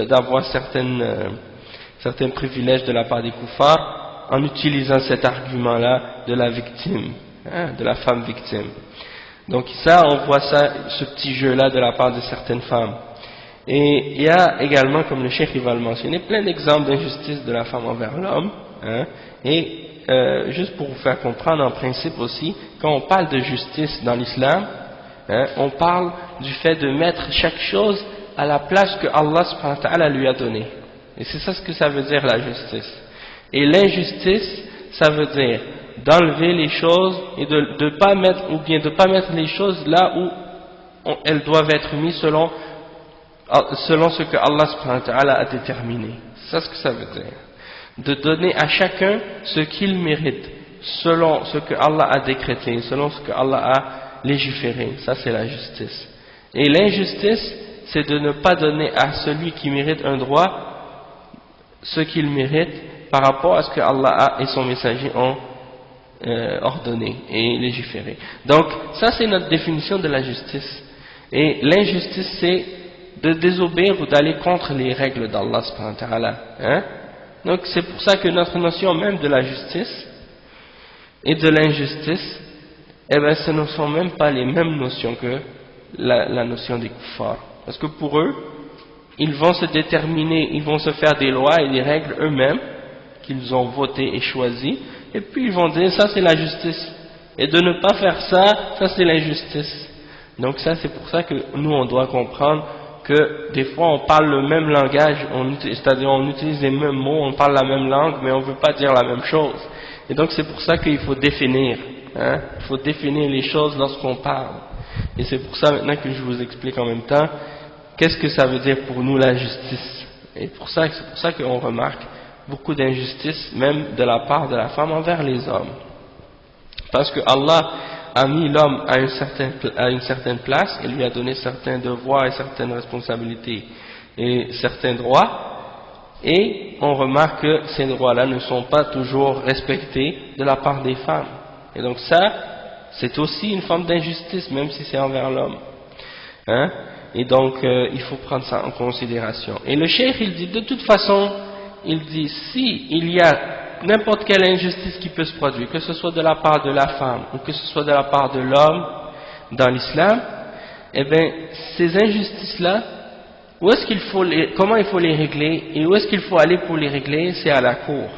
d'avoir certains privilèges de la part des koufars, en utilisant cet argument-là de la victime, de la femme victime. Donc ça, on voit ça, ce petit jeu-là de la part de certaines femmes. Et il y a également, comme le cheikh il va le mentionner, plein d'exemples d'injustice de la femme envers l'homme. Et juste pour vous faire comprendre en principe aussi, quand on parle de justice dans l'islam, on parle du fait de mettre chaque chose à la place que Allah subhanahu wa ta'ala lui a donnée. Et c'est ça ce que ça veut dire la justice. Et l'injustice, ça veut dire d'enlever les choses et de pas mettre, ou bien de pas mettre les choses là où elles doivent être mises selon ce que Allah subhanahu wa ta'ala a déterminé. C'est ça ce que ça veut dire. De donner à chacun ce qu'il mérite, selon ce que Allah a décrété, selon ce que Allah a légiféré. Ça c'est la justice. Et l'injustice, c'est de ne pas donner à celui qui mérite un droit ce qu'il mérite par rapport à ce que Allah et son messager ont ordonné et légiféré. Donc ça c'est notre définition de la justice. Et l'injustice c'est de désobéir ou d'aller contre les règles d'Allah subhanahu wa ta'ala. Donc c'est pour ça que notre notion même de la justice et de l'injustice, eh bien ce ne sont même pas les mêmes notions que la notion des kuffars. Parce que pour eux, ils vont se déterminer, ils vont se faire des lois et des règles eux-mêmes qu'ils ont votées et choisies, et puis ils vont dire ça c'est la justice, et de ne pas faire ça, ça c'est l'injustice. Donc ça c'est pour ça que nous on doit comprendre que des fois on parle le même langage, c'est-à-dire on utilise les mêmes mots, on parle la même langue, mais on ne veut pas dire la même chose. Et donc c'est pour ça qu'il faut définir, il faut définir les choses lorsqu'on parle. Et c'est pour ça maintenant que je vous explique en même temps qu'est-ce que ça veut dire pour nous la justice. Et c'est pour ça qu'on remarque beaucoup d'injustice, même de la part de la femme envers les hommes. Parce que Allah a mis l'homme à une certaine place, et lui a donné certains devoirs et certaines responsabilités et certains droits, et on remarque que ces droits-là ne sont pas toujours respectés de la part des femmes. Et donc ça, c'est aussi une forme d'injustice, même si c'est envers l'homme. Et donc il faut prendre ça en considération. Et le cheikh il dit de toute façon, il dit si il y a n'importe quelle injustice qui peut se produire, que ce soit de la part de la femme ou que ce soit de la part de l'homme dans l'islam, eh bien ces injustices-là, comment il faut les régler et où est-ce qu'il faut aller pour les régler, c'est à la cour.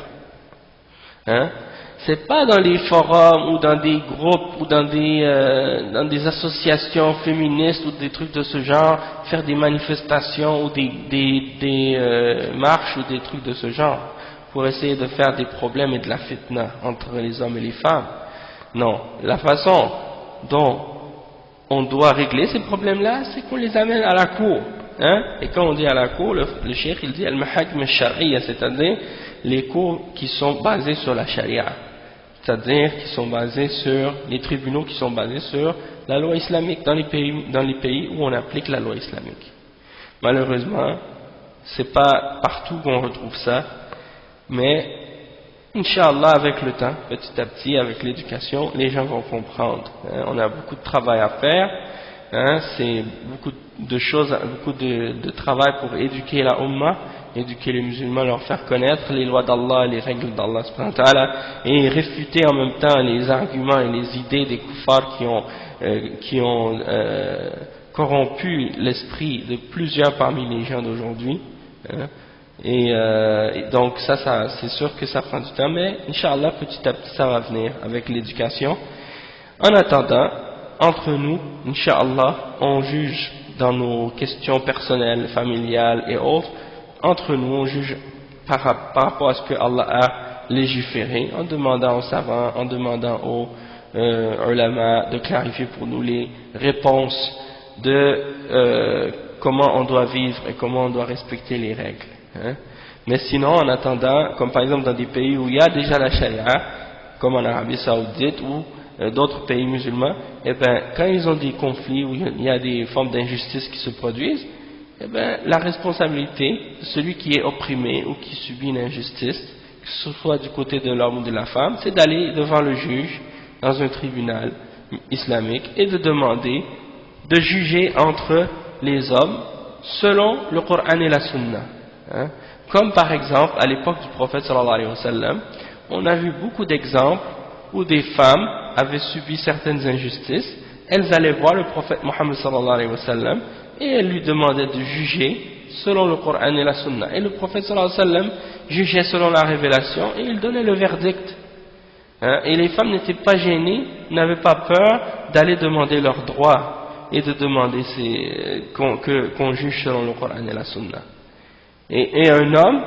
C'est pas dans les forums ou dans des groupes ou dans des associations féministes ou des trucs de ce genre, faire des manifestations ou des marches ou des trucs de ce genre pour essayer de faire des problèmes et de la fitna entre les hommes et les femmes. Non, la façon dont on doit régler ces problèmes-là, c'est qu'on les amène à la cour. Et quand on dit à la cour, le cheikh il dit al-mahakm al-shari'a, c'est-à-dire les cours qui sont basés sur la charia. C'est-à-dire qui sont basés sur les tribunaux qui sont basés sur la loi islamique dans les pays où on applique la loi islamique. Malheureusement, C'est pas partout qu'on retrouve ça, mais Inch'Allah, avec le temps, petit à petit, avec l'éducation, les gens vont comprendre. On a beaucoup de travail à faire, c'est beaucoup de choses, beaucoup de travail pour éduquer la Ummah, éduquer les musulmans, leur faire connaître les lois d'Allah, les règles d'Allah, et réfuter en même temps les arguments et les idées des kuffars qui ont corrompu l'esprit de plusieurs parmi les gens d'aujourd'hui. Et donc ça c'est sûr que ça prend du temps, mais Inch'Allah petit à petit ça va venir avec l'éducation. En attendant, entre nous, Inch'Allah, on juge dans nos questions personnelles, familiales et autres, entre nous on juge par rapport à ce que Allah a légiféré, en demandant aux savants, en demandant aux ulama de clarifier pour nous les réponses de comment on doit vivre et comment on doit respecter les règles. Mais sinon, en attendant, comme par exemple dans des pays où il y a déjà la charia, comme en Arabie Saoudite ou d'autres pays musulmans, eh ben, quand ils ont des conflits où il y a des formes d'injustice qui se produisent, eh ben, la responsabilité de celui qui est opprimé ou qui subit une injustice, que ce soit du côté de l'homme ou de la femme, c'est d'aller devant le juge dans un tribunal islamique et de demander de juger entre les hommes selon le Coran et la Sunna. Comme par exemple à l'époque du prophète sallallahu alayhi wa sallam, on a vu beaucoup d'exemples où des femmes avaient subi certaines injustices, elles allaient voir le prophète Mohammed sallallahu alayhi wa sallam et elles lui demandaient de juger selon le Coran et la Sunna, et le prophète sallallahu alayhi wa sallam jugeait selon la révélation et il donnait le verdict. Et les femmes n'étaient pas gênées, n'avaient pas peur d'aller demander leurs droits et de demander qu'on juge selon le Coran et la Sunna. Et un homme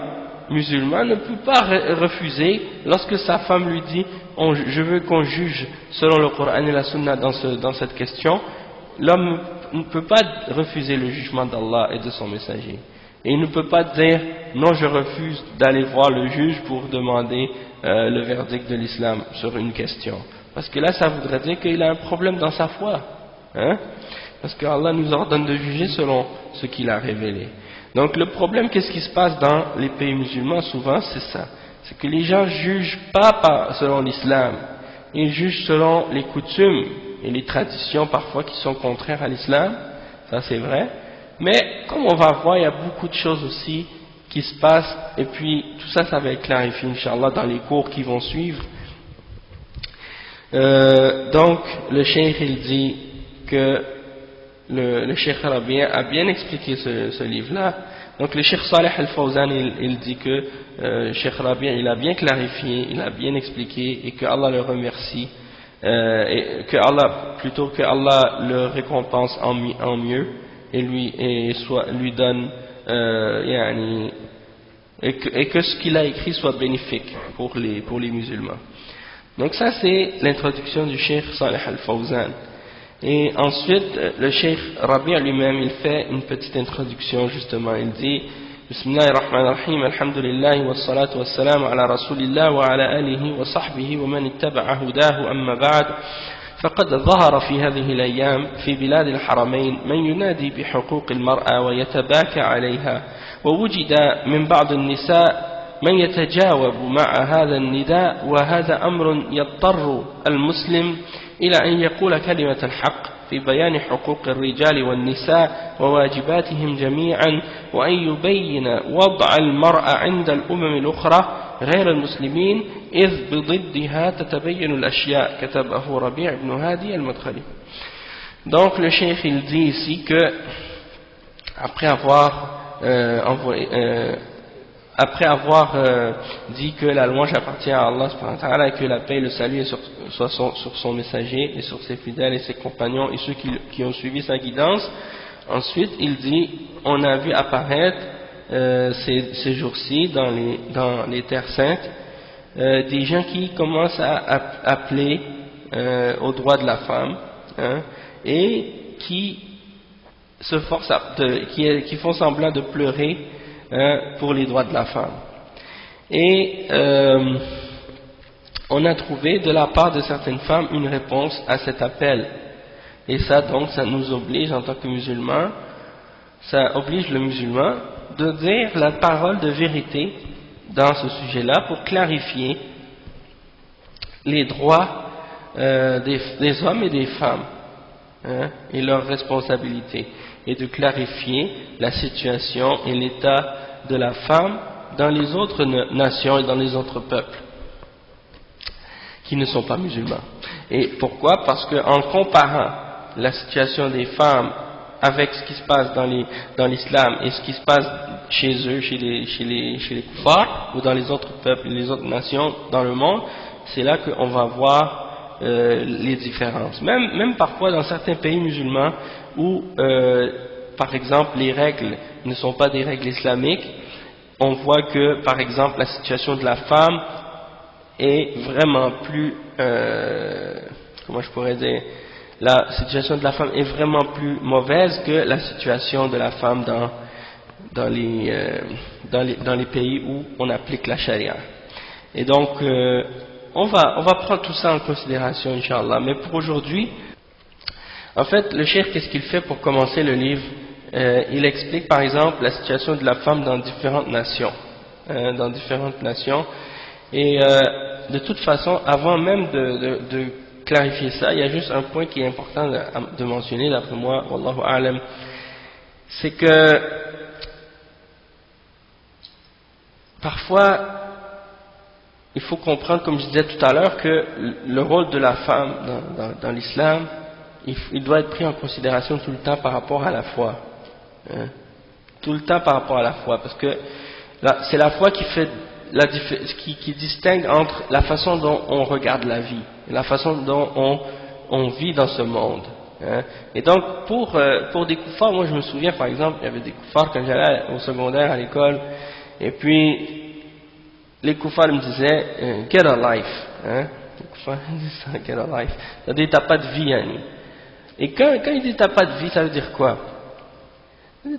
musulman ne peut pas refuser lorsque sa femme lui dit je veux qu'on juge selon le Coran et la Sunna dans cette question. L'homme ne peut pas refuser le jugement d'Allah et de son messager, et il ne peut pas dire non, je refuse d'aller voir le juge pour demander le verdict de l'islam sur une question, parce que là ça voudrait dire qu'il a un problème dans sa foi, parce que Allah nous ordonne de juger selon ce qu'il a révélé. Donc le problème, qu'est-ce qui se passe dans les pays musulmans souvent, c'est ça, c'est que les gens jugent pas selon l'islam, ils jugent selon les coutumes et les traditions parfois qui sont contraires à l'islam, ça c'est vrai, mais comme on va voir, il y a beaucoup de choses aussi qui se passent, et puis tout ça, ça va être clarifié Inch'Allah dans les cours qui vont suivre. Donc le cheikh il dit que le cheikh Rabi' a bien expliqué ce livre-là. Donc le cheikh Saleh Al-Fawzan il dit que cheikh Rabi' il a bien clarifié, il a bien expliqué, et que Allah le remercie, et que Allah le récompense en mieux, et lui donne et que ce qu'il a écrit soit bénéfique pour les musulmans. Donc ça c'est l'introduction du cheikh Saleh Al-Fawzan. Et ensuite, le cheikh Rabi' lui-même, il fait une petite introduction justement. Il dit Bismillahirrahmanirrahim, alhamdulillah wa salatu wa salam ala rasulillah wa ala alihi wa sahbihi wa man ittaba'a hudahu amma ba'd. فقد ظهر في هذه الأيام في بلاد الحرمين من ينادي بحقوق المرأة ويتباكى عليها، ووجد من بعض النساء من يتجاوب مع هذا النداء، وهذا أمر يضطر المسلم إلى أن يقول كلمة الحق في بيان حقوق الرجال والنساء وواجباتهم جميعا، وأن يبين وضع المرأة عند الأمم الأخرى غير المسلمين إذ بضدها تتبين الأشياء، كتبه ربيع بن هادي المدخلي. Donc le cheikh il dit ici que après avoir dit que la louange appartient à Allah subhanahu wa ta'ala et que la paix et le salut soit sur son messager et sur ses fidèles et ses compagnons et ceux qui ont suivi sa guidance, ensuite il dit on a vu apparaître ces jours-ci dans les terres saintes des gens qui commencent à appeler aux droits de la femme, et qui se forcent qui font semblant de pleurer pour les droits de la femme. Et on a trouvé de la part de certaines femmes une réponse à cet appel, et ça donc ça nous oblige en tant que musulmans, ça oblige le musulman de dire la parole de vérité dans ce sujet-là pour clarifier les droits des hommes et des femmes, hein, et leurs responsabilités, et de clarifier la situation et l'état de la femme dans les autres nations et dans les autres peuples qui ne sont pas musulmans. Et pourquoi? Parce qu'en comparant la situation des femmes avec ce qui se passe dans l'islam et ce qui se passe chez eux, chez les kuffars, ou dans les autres peuples, les autres nations dans le monde, c'est là qu'on va voir les différences. Même parfois dans certains pays musulmans où, par exemple, les règles ne sont pas des règles islamiques, on voit que, par exemple, la situation de la femme est vraiment plus, comment je pourrais dire, la situation de la femme est vraiment plus mauvaise que la situation de la femme dans les pays où on applique la charia. Et donc, on va prendre tout ça en considération, Inch'Allah. Mais pour aujourd'hui, en fait, le cheikh, qu'est-ce qu'il fait pour commencer le livre? Il explique, par exemple, la situation de la femme dans différentes nations. Et de toute façon, avant même de clarifier ça, il y a juste un point qui est important de mentionner, d'après moi, Wallahu a'lam, c'est que parfois il faut comprendre, comme je disais tout à l'heure, que le rôle de la femme dans l'islam, il doit être pris en considération tout le temps par rapport à la foi, hein? Tout le temps par rapport à la foi, parce que c'est la foi qui fait qui distingue entre la façon dont on regarde la vie et la façon dont on vit dans ce monde, hein. Et donc pour des kuffars, moi je me souviens par exemple, il y avait des kuffars quand j'allais au secondaire à l'école, et puis les kuffars me disaient get a life, hein. Les kuffars disent ça, get a life, c'est-à-dire t'as pas de vie, Annie. Et quand ils disent t'as pas de vie, ça veut dire quoi?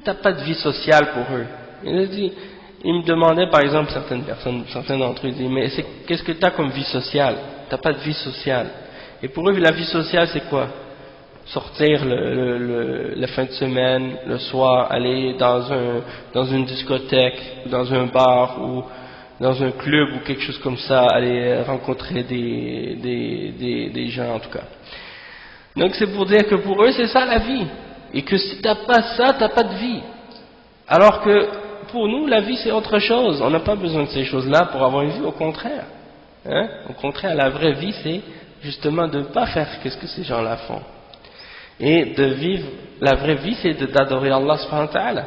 T'as pas de vie sociale pour eux. Ils me demandaient par exemple, certains d'entre eux disaient, mais qu'est-ce que tu as comme vie sociale? Tu n'as pas de vie sociale. Et pour eux, la vie sociale, c'est quoi? Sortir la fin de semaine, le soir, aller dans une discothèque, dans un bar ou dans un club ou quelque chose comme ça, aller rencontrer des gens en tout cas. Donc c'est pour dire que pour eux, c'est ça la vie. Et que si tu n'as pas ça, tu n'as pas de vie. Alors que pour nous, la vie c'est autre chose. On n'a pas besoin de ces choses-là pour avoir une vie, au contraire. Hein? Au contraire, la vraie vie c'est justement de ne pas faire ce que ces gens-là font. Et de vivre, la vraie vie c'est d'adorer Allah subhanahu wa ta'ala.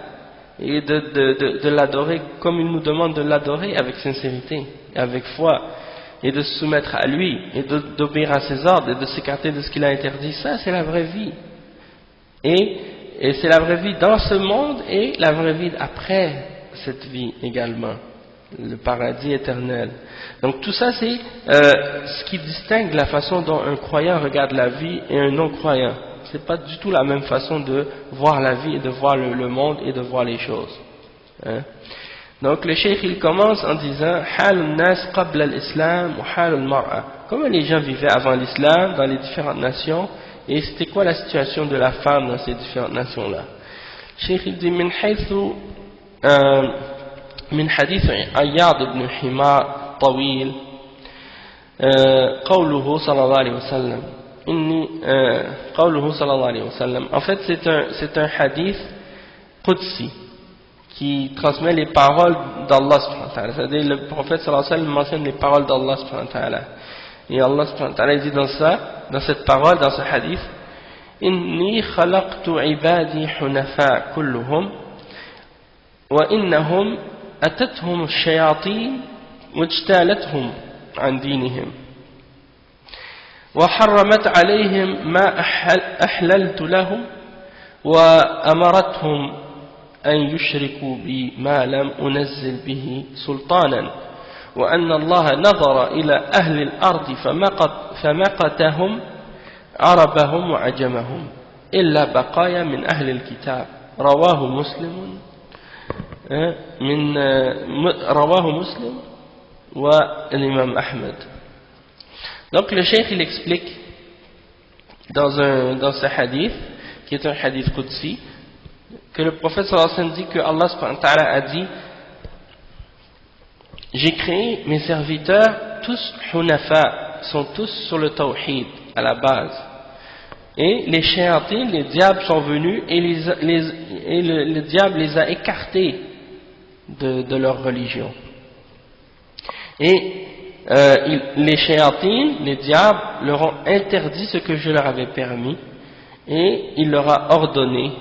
Et de l'adorer comme il nous demande de l'adorer, avec sincérité, avec foi. Et de se soumettre à lui, et d'obéir à ses ordres, et de s'écarter de ce qu'il a interdit. Ça c'est la vraie vie. Et c'est la vraie vie dans ce monde et la vraie vie après cette vie également, le paradis éternel. Donc tout ça c'est ce qui distingue la façon dont un croyant regarde la vie et un non-croyant. C'est pas du tout la même façon de voir la vie et de voir le monde et de voir les choses, hein? Donc le cheikh il commence en disant halun nas qabla al-islam wa halul mar'a. Comment les gens vivaient avant l'islam dans les différentes nations, et c'était quoi la situation de la femme dans ces différentes nations-là. Cheikh il dit min hadith Ayyad ibn Himar طويل قوله صلى الله عليه وسلم قوله صلى الله عليه وسلم. En fait c'est un hadith qudsi qui transmet les paroles d'Allah subhanahu wa ta'ala. C'est-à-dire le prophète sallallahu alayhi wa sallam mentionne les paroles d'Allah subhanahu wa ta'ala. Et Allah subhanahu wa ta'ala dit dans cette parole, dans ce hadith, Inni khalaqtu ibadi hunafa kulluhum wa innahum atathum ash-shayatin wajtalathum an dinihim wa harramat alayhim ma ahlaltu lahum wa amarathum أن يشركوا بي ما لم أنزل به سلطانا وأن الله نظر إلى أهل الأرض فمقتهم عربهم وعجمهم إلا بقايا من أهل الكتاب رواه مسلم والإمام أحمد. Donc le cheikh il explique dans ce hadith qui est un hadith qudsi que que le prophète sallallahu alayhi wa sallam dit que Allah subhanahu wa ta'ala a dit: j'ai créé mes serviteurs tous hunafa, sont tous sur le tawhid à la base, et les shayatines, les diables sont venus et le diable les a écartés de leur religion. Et les shayatines, les diables, leur ont interdit ce que je leur avais permis, et il leur a ordonné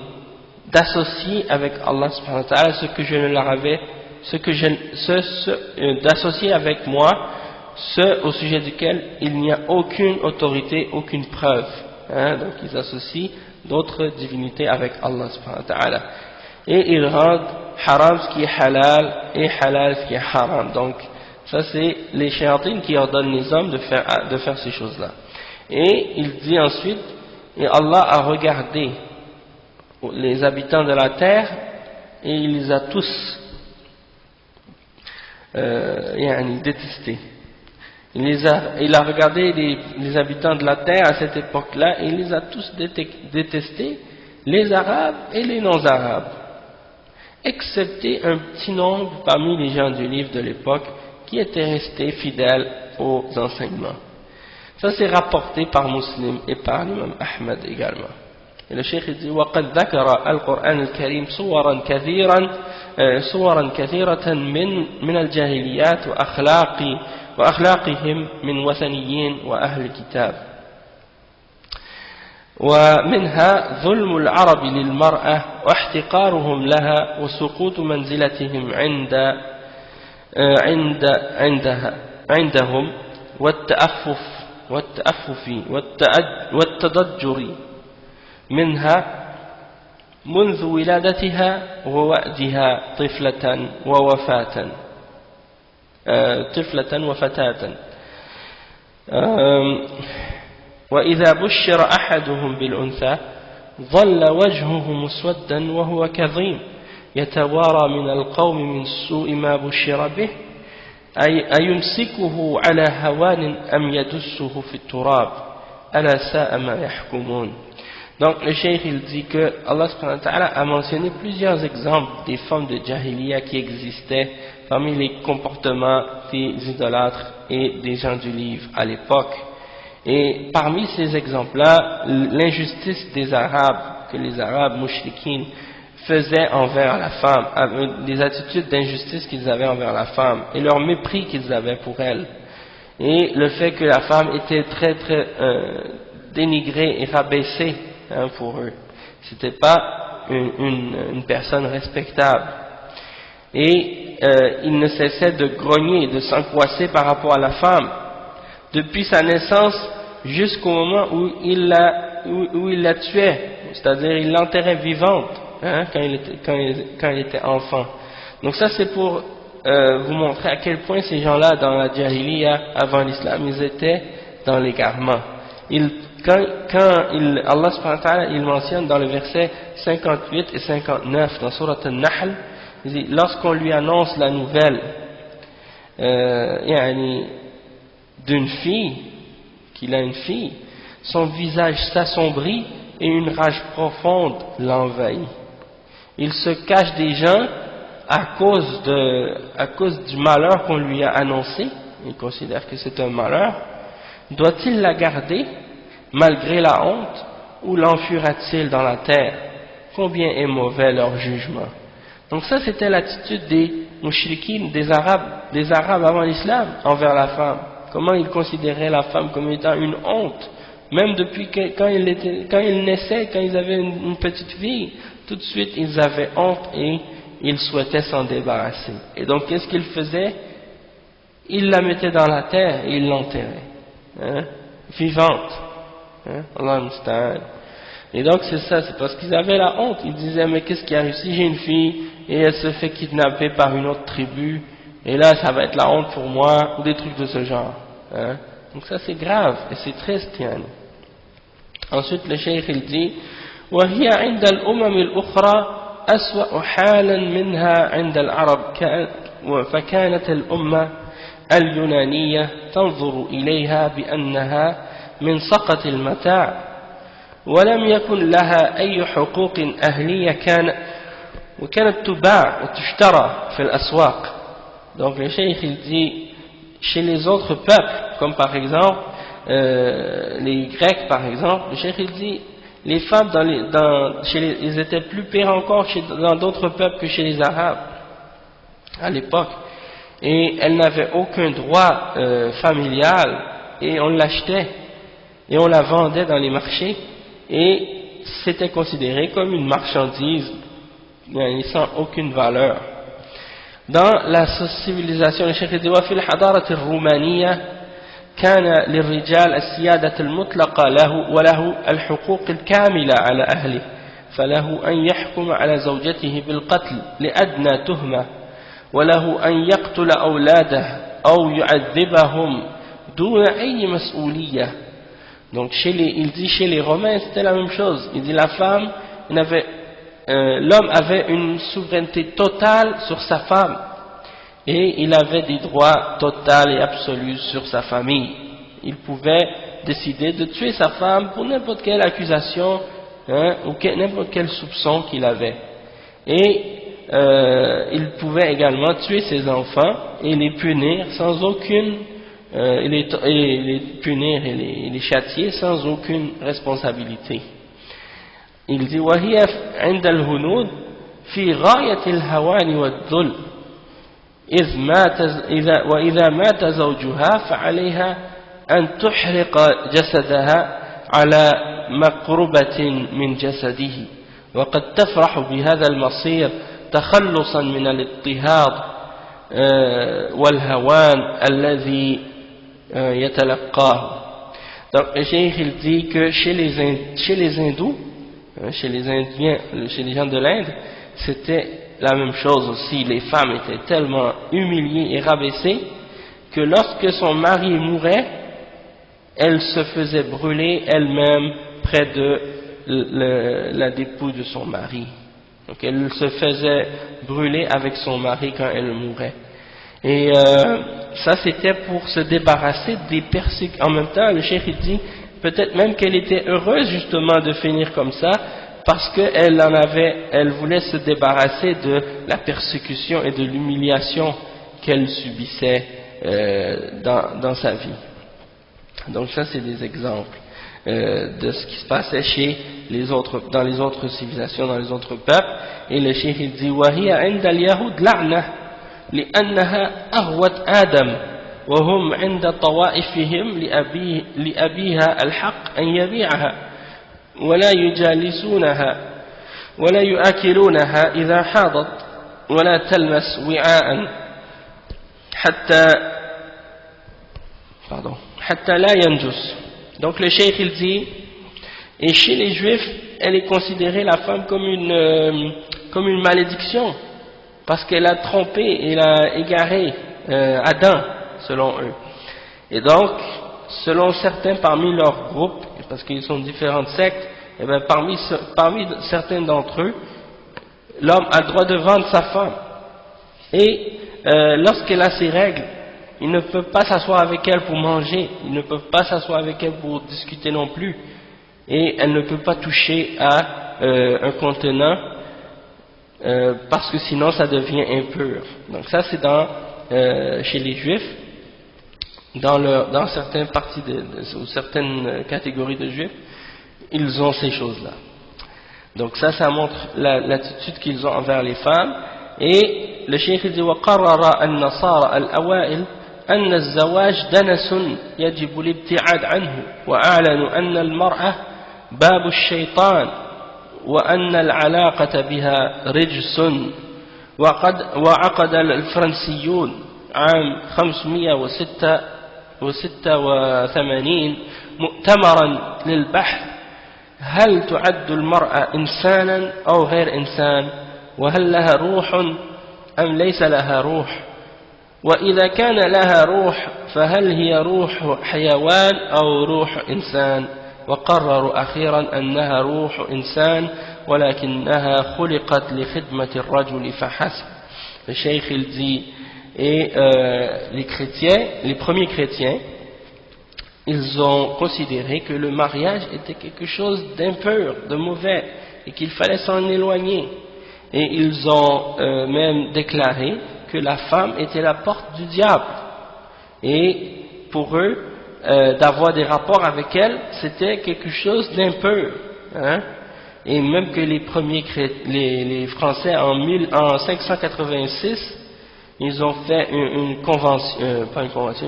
d'associer avec Allah subhanahu wa ta'ala ce que je ne leur avais, d'associer avec moi ce au sujet duquel il n'y a aucune autorité, aucune preuve. Donc ils associent d'autres divinités avec Allah subhanahu wa ta'ala. Et ils rendent haram ce qui est halal et halal ce qui est haram. Donc ça c'est les shayatines qui ordonnent les hommes de faire ces choses-là. Et il dit ensuite: et Allah a regardé les habitants de la terre et il les a tous détestés. Il a regardé les habitants de la terre à cette époque-là et il les a tous détestés, les Arabes et les non-Arabes, excepté un petit nombre parmi les gens du livre de l'époque qui étaient restés fidèles aux enseignements. Ça c'est rapporté par Muslim et par l'imam Ahmed également. Et le cheikh dit: وَقَدْ ذَكَرَ الْقُرْآنُ الْكَرِيمُ صُوَرًا كَثِيرَةً من الجاهليات وأخلاقهم من وثنيين وأهل الكتاب، ومنها ظلم العرب للمرأة واحتقارهم لها وسقوط منزلتهم عندهم والتضجر منها منذ ولادتها ووأدها طفلة وفتاة وإذا بشر أحدهم بالأنثى ظل وجهه مسودا وهو كظيم يتوارى من القوم من سوء ما بشر به أيمسكه على هوان أم يدسه في التراب ألا ساء ما يحكمون. Donc le cheikh il dit que Allah subhanahu wa ta'ala a mentionné plusieurs exemples des formes de jahiliya qui existaient parmi les comportements des idolâtres et des gens du livre à l'époque. Et parmi ces exemples-là, l'injustice des Arabes, que les Arabes mouchriquines faisaient envers la femme, les attitudes d'injustice qu'ils avaient envers la femme et leur mépris qu'ils avaient pour elle. Et le fait que la femme était très très dénigrée et rabaissée pour eux. C'était pas une personne respectable. Et il ne cessait de grogner, de s'angoisser par rapport à la femme, depuis sa naissance jusqu'au moment où il la tuait, c'est-à-dire il l'enterrait vivante quand il était enfant. Donc ça c'est pour vous montrer à quel point ces gens-là dans la Jahiliya avant l'islam ils étaient dans l'égarement. Allah subhanahu wa ta'ala il mentionne dans le verset 58 et 59 dans Surat An-Nahl, il dit: lorsqu'on lui annonce la nouvelle d'une fille, qu'il a une fille, son visage s'assombrit et une rage profonde l'envahit. Il se cache des gens à cause du malheur qu'on lui a annoncé. Il considère que c'est un malheur. Doit-il la garder malgré la honte ou l'enfuira-t-il dans la terre? Combien est mauvais leur jugement. Donc ça c'était l'attitude des mouchriquines, des Arabes avant l'islam envers la femme. Comment ils considéraient la femme comme étant une honte, même depuis quand ils naissaient, quand ils avaient une petite fille, tout de suite ils avaient honte et ils souhaitaient s'en débarrasser. Et donc qu'est-ce qu'ils faisaient? Ils la mettaient dans la terre et ils l'enterraient, vivante. Allah musta'an. Et donc c'est ça, c'est parce qu'ils avaient la honte. Ils disaient: mais qu'est-ce qui arrive si j'ai une fille et elle se fait kidnapper par une autre tribu, et là ça va être la honte pour moi, ou des trucs de ce genre. Donc ça c'est grave et c'est triste. Ensuite le cheikh il dit: وهي عند الأمم الأخرى أسوأ حالا منها عند العرب، فكانت الأمة اليونانية تنظر إليها بأنها من سقط المتاع ولم يكن لها أي حقوق أهلية وكانت تباع وتشترى في الأسواق. Donc le cheikh il dit chez les autres peuples, comme par exemple les Grecs par exemple, le cheikh il dit les femmes ils étaient plus pires encore dans d'autres peuples que chez les Arabes à l'époque, et elles n'avaient aucun droit familial, et on l'achetait et on la vendait dans les marchés, et c'était considéré comme une marchandise sans aucune valeur. Dans la civilisation, le cheikh dit وفي الحضارة الرومانية كان للرجال السيادة المطلقة وله الحقوق الكاملة على أهله، فله أن يحكم على زوجته بالقتل لأدنى تهمة، وله أن يقتل أولاده أو يعذبهم دون أي مسؤولية. Donc il dit chez les Romains c'était la même chose. Il dit la femme, l'homme avait une souveraineté totale sur sa femme, et il avait des droits totaux et absolus sur sa famille. Il pouvait décider de tuer sa femme pour n'importe quelle accusation ou n'importe quel soupçon qu'il avait. Et il pouvait également tuer ses enfants et les punir sans aucune les punir et les châtier sans aucune responsabilité. Il dit وهي عند الهنود في غاية الهوان والذل، وإذا مات زوجها فعليها أن تحرق جسدها على مقربة من جسده، وقد تفرح بهذا المصير تخلصا من الاضطهاد والهوان الذي يتلقاه. Donc le cheikh il dit que chez les hindous, chez les indiens, chez les gens de l'Inde, c'était la même chose aussi. Les femmes étaient tellement humiliées et rabaissées que lorsque son mari mourait, elle se faisait brûler elle-même près de la dépouille de son mari. Donc elle se faisait brûler avec son mari quand elle mourait. Et ça c'était pour se débarrasser des persécutions. En même temps, le cheikh il dit peut-être même qu'elle était heureuse justement de finir comme ça, parce qu'elle voulait se débarrasser de la persécution et de l'humiliation qu'elle subissait dans sa vie. Donc ça c'est des exemples de ce qui se passait dans les autres civilisations, dans les autres peuples. Et le cheikh il dit وهي عند اليهود لعنة لأنها أغوت آدم، وهم عند طوائفهم لأبيها الحق أن يبيعها ولا يجالسونها ولا يؤكلونها إذا حاضت ولا تلمس وعاء حتى لا ينجس. Donc le cheikh il dit, et chez les juifs elle est considérée la femme comme une malédiction, parce qu'elle a trompé et elle a égaré Adam selon eux. Et donc selon certains parmi leur groupe, parce qu'ils sont différentes sectes, et bien parmi certains d'entre eux, l'homme a le droit de vendre sa femme, et lorsqu'elle a ses règles, ils ne peuvent pas s'asseoir avec elle pour manger, ils ne peuvent pas s'asseoir avec elle pour discuter non plus, et elle ne peut pas toucher à un contenant parce que sinon ça devient impur. Donc ça c'est chez les juifs, dans certaines parties ou certaines catégories de juifs, ils ont ces choses-là. Donc ça montre l'attitude qu'ils ont envers les femmes. Et le cheikh dit وقرر النصارى الأوائل أن الزواج دنس يجب الابتعاد عنه، وأعلنوا أن المرأة باب الشيطان وأن العلاقة بها رجس. وعقد الفرنسيون عام 586 مؤتمرا للبحث هل تعد المرأة إنسانا أو غير إنسان، وهل لها روح أم ليس لها روح، وإذا كان لها روح فهل هي روح حيوان أو روح إنسان. وقرروا أخيرا أنها روح إنسان ولكنها خلقت لخدمة الرجل فحسب. Le cheikh il dit, et les premiers chrétiens, ils ont considéré que le mariage était quelque chose d'impur, de mauvais, et qu'il fallait s'en éloigner. Et ils ont même déclaré que la femme était la porte du diable. Et pour eux, d'avoir des rapports avec elle, c'était quelque chose d'impur. Hein? Et même que les premiers les Français en 586, ils ont fait une convention, pas une convention,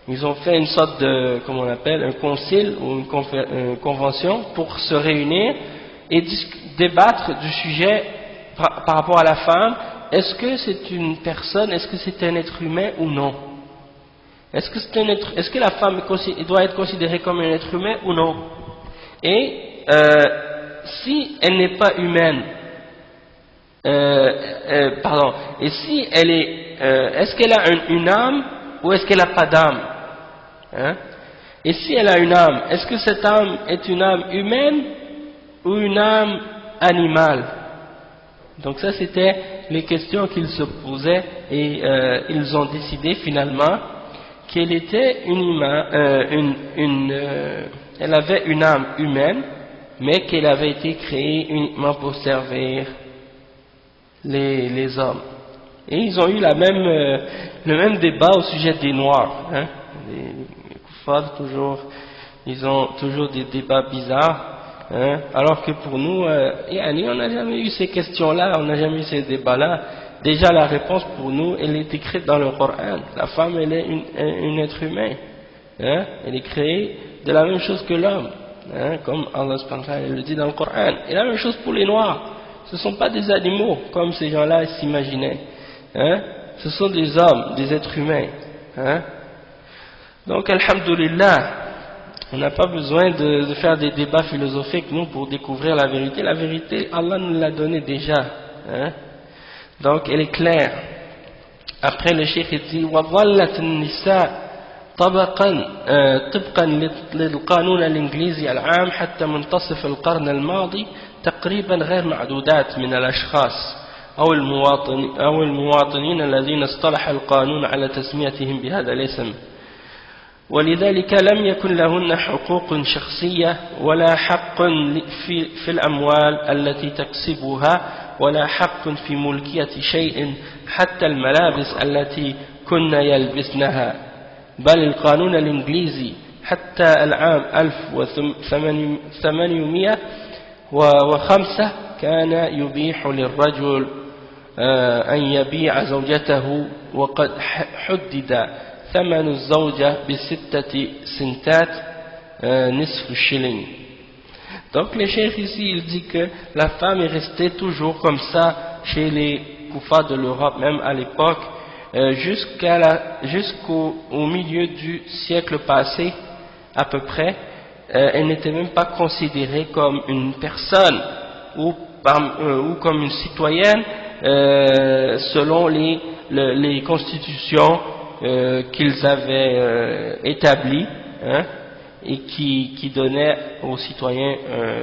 ils ont fait une sorte de, comment on appelle, un concile ou une convention pour se réunir et débattre du sujet par rapport à la femme. Est-ce que c'est une personne, est-ce que c'est un être humain ou non? Est-ce que la femme doit être considérée comme un être humain ou non? Et si elle n'est pas humaine, et si elle est-ce qu'elle a une âme ou est-ce qu'elle n'a pas d'âme? Hein? Et si elle a une âme, est-ce que cette âme est une âme humaine ou une âme animale? Donc ça c'était les questions qu'ils se posaient et ils ont décidé finalement qu'elle était elle avait une âme humaine, mais qu'elle avait été créée uniquement pour servir les hommes. Et ils ont eu le même débat au sujet des Noirs. Hein. Les koufars, ils ont toujours des débats bizarres. Hein. Alors que pour nous, on n'a jamais eu ces questions-là, on n'a jamais eu ces débats-là. Déjà la réponse pour nous, elle est écrite dans le Coran. La femme, elle est un être humain. Hein. Elle est créée de la même chose que l'homme. Hein. Comme Allah subhanahu wa ta'ala le dit dans le Coran. Et la même chose pour les Noirs. Ce ne sont pas des animaux, comme ces gens-là s'imaginaient. Hein? Ce sont des hommes, des êtres humains. Hein? Donc, alhamdulillah, on n'a pas besoin de faire des débats philosophiques, nous, pour découvrir la vérité. La vérité, Allah nous l'a donnée déjà. Hein? Donc, elle est claire. Après, le cheikh dit وَظَلَّتِ النِّسَاء طبقا للقانون الإنجليزي العام حتى منتصف القرن الماضي تقريبا غير معدودات من الأشخاص أو المواطنين الذين اصطلح القانون على تسميتهم بهذا الاسم، ولذلك لم يكن لهن حقوق شخصية ولا حق في الأموال التي تكسبها ولا حق في ملكية شيء حتى الملابس التي كن يلبسنها، بل القانون الإنجليزي حتى العام 1805 كان يبيح للرجل أن يبيع زوجته وقد حدد ثمن الزوجة ب6 سنتات نصف الشيلين. Donc le cheikh ici il dit que la femme est restée toujours comme ça chez les koufars de l'Europe, même à l'époque, jusqu'au milieu du siècle passé à peu près. Elle n'était même pas considérée comme une personne ou comme une citoyenne selon les constitutions qu'ils avaient établies, hein, et qui donnaient aux citoyens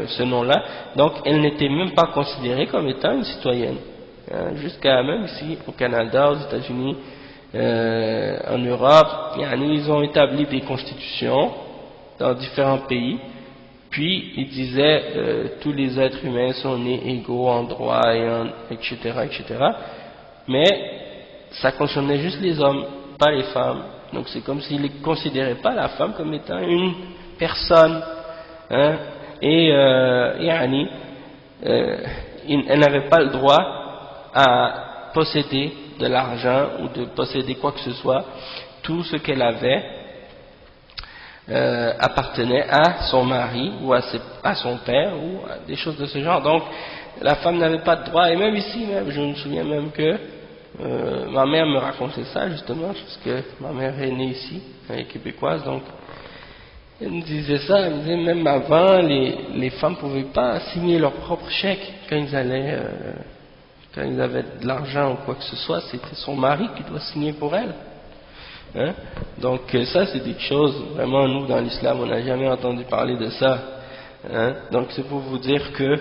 ce nom-là. Donc elle n'était même pas considérée comme étant une citoyenne, hein, jusqu'à même ici au Canada, aux États-Unis, en Europe, ils ont établi des constitutions dans différents pays, puis ils disaient tous les êtres humains sont nés égaux en droit, etc., etc. Mais ça concernait juste les hommes, pas les femmes. Donc c'est comme s'ils ne considéraient pas la femme comme étant une personne. Hein, et elle n'avait pas le droit à posséder de l'argent ou de posséder quoi que ce soit. Tout ce qu'elle avait appartenait à son mari ou à son père ou à des choses de ce genre. Donc la femme n'avait pas de droit. Et même ici, je me souviens même que ma mère me racontait ça justement, parce que ma mère est née ici, elle est québécoise, donc elle me disait ça, elle me disait même avant les femmes ne pouvaient pas signer leur propre chèque quand ils allaient quand ils avaient de l'argent ou quoi que ce soit, c'était son mari qui doit signer pour elle. Hein? Donc ça c'est des choses, vraiment nous dans l'islam on n'a jamais entendu parler de ça. Hein? Donc c'est pour vous dire que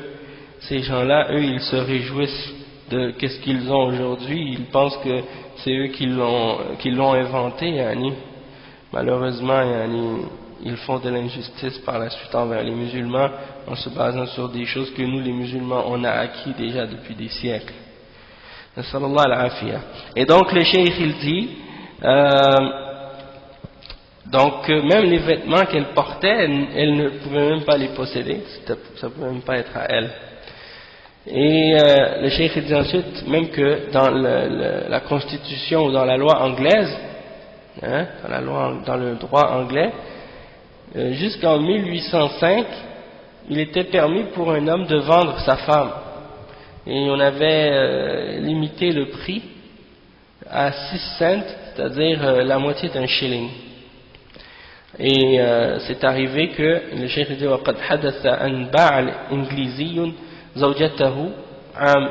ces gens-là, eux ils se réjouissent de qu'est-ce qu'ils ont aujourd'hui, ils pensent que c'est eux qui l'ont inventé, yani. Malheureusement yani, ils font de l'injustice par la suite envers les musulmans en se basant sur des choses que nous les musulmans on a acquis déjà depuis des siècles. Et donc le cheikh il dit donc même les vêtements qu'elle portait, elle ne pouvait même pas les posséder, ça ne pouvait même pas être à elle. Et le cheikh dit ensuite même que dans la constitution ou dans la loi anglaise, hein, dans le droit anglais, jusqu'en 1805, il était permis pour un homme de vendre sa femme. Et on avait limité le prix à 6 cents, c'est-à-dire la moitié d'un shilling. Et c'est arrivé que le cheikh dit وقد حدث أن باع إنجليزي زوجته عام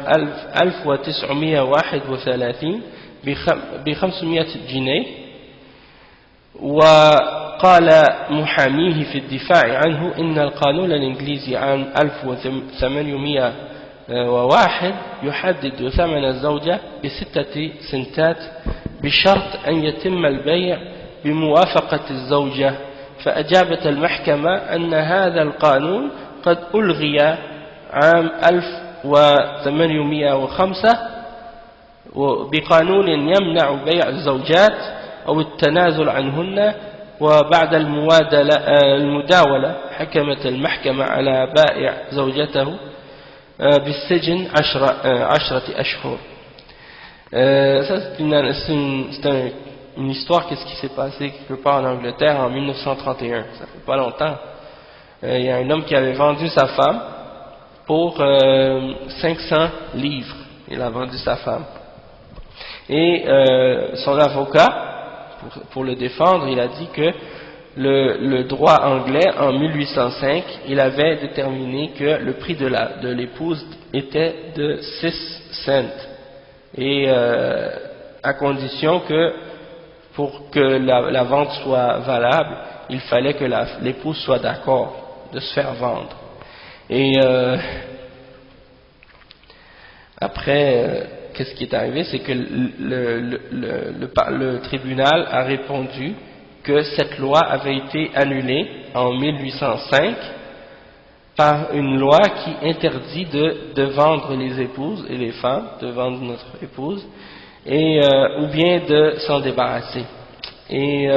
1931 ب500 جنيه، وقال محاميه في الدفاع عنه إن القانون الإنجليزي عام 1801 يحدد ثمن الزوجة ب6 سنتات بشرط أن يتم البيع بموافقة الزوجة، فأجابت المحكمة أن هذا القانون قد ألغي عام 1805 بقانون يمنع بيع الزوجات أو التنازل عنهن، وبعد المداولة حكمت المحكمة على بائع زوجته بالسجن 10 أشهر. Ça c'est une histoire, qu'est-ce qui s'est passé quelque part en Angleterre en 1931, ça fait pas longtemps. Il y a un homme qui avait vendu sa femme pour 500 livres, il a vendu sa femme. Et son avocat, pour le défendre, il a dit que le droit anglais, en 1805, il avait déterminé que le prix de l'épouse était de 6 cents. Et à condition que, pour que la vente soit valable, il fallait que l'épouse soit d'accord de se faire vendre. Et après, qu'est-ce qui est arrivé, c'est que le tribunal a répondu que cette loi avait été annulée en 1805 par une loi qui interdit de vendre les épouses et les femmes, de vendre notre épouse, et ou bien de s'en débarrasser. Et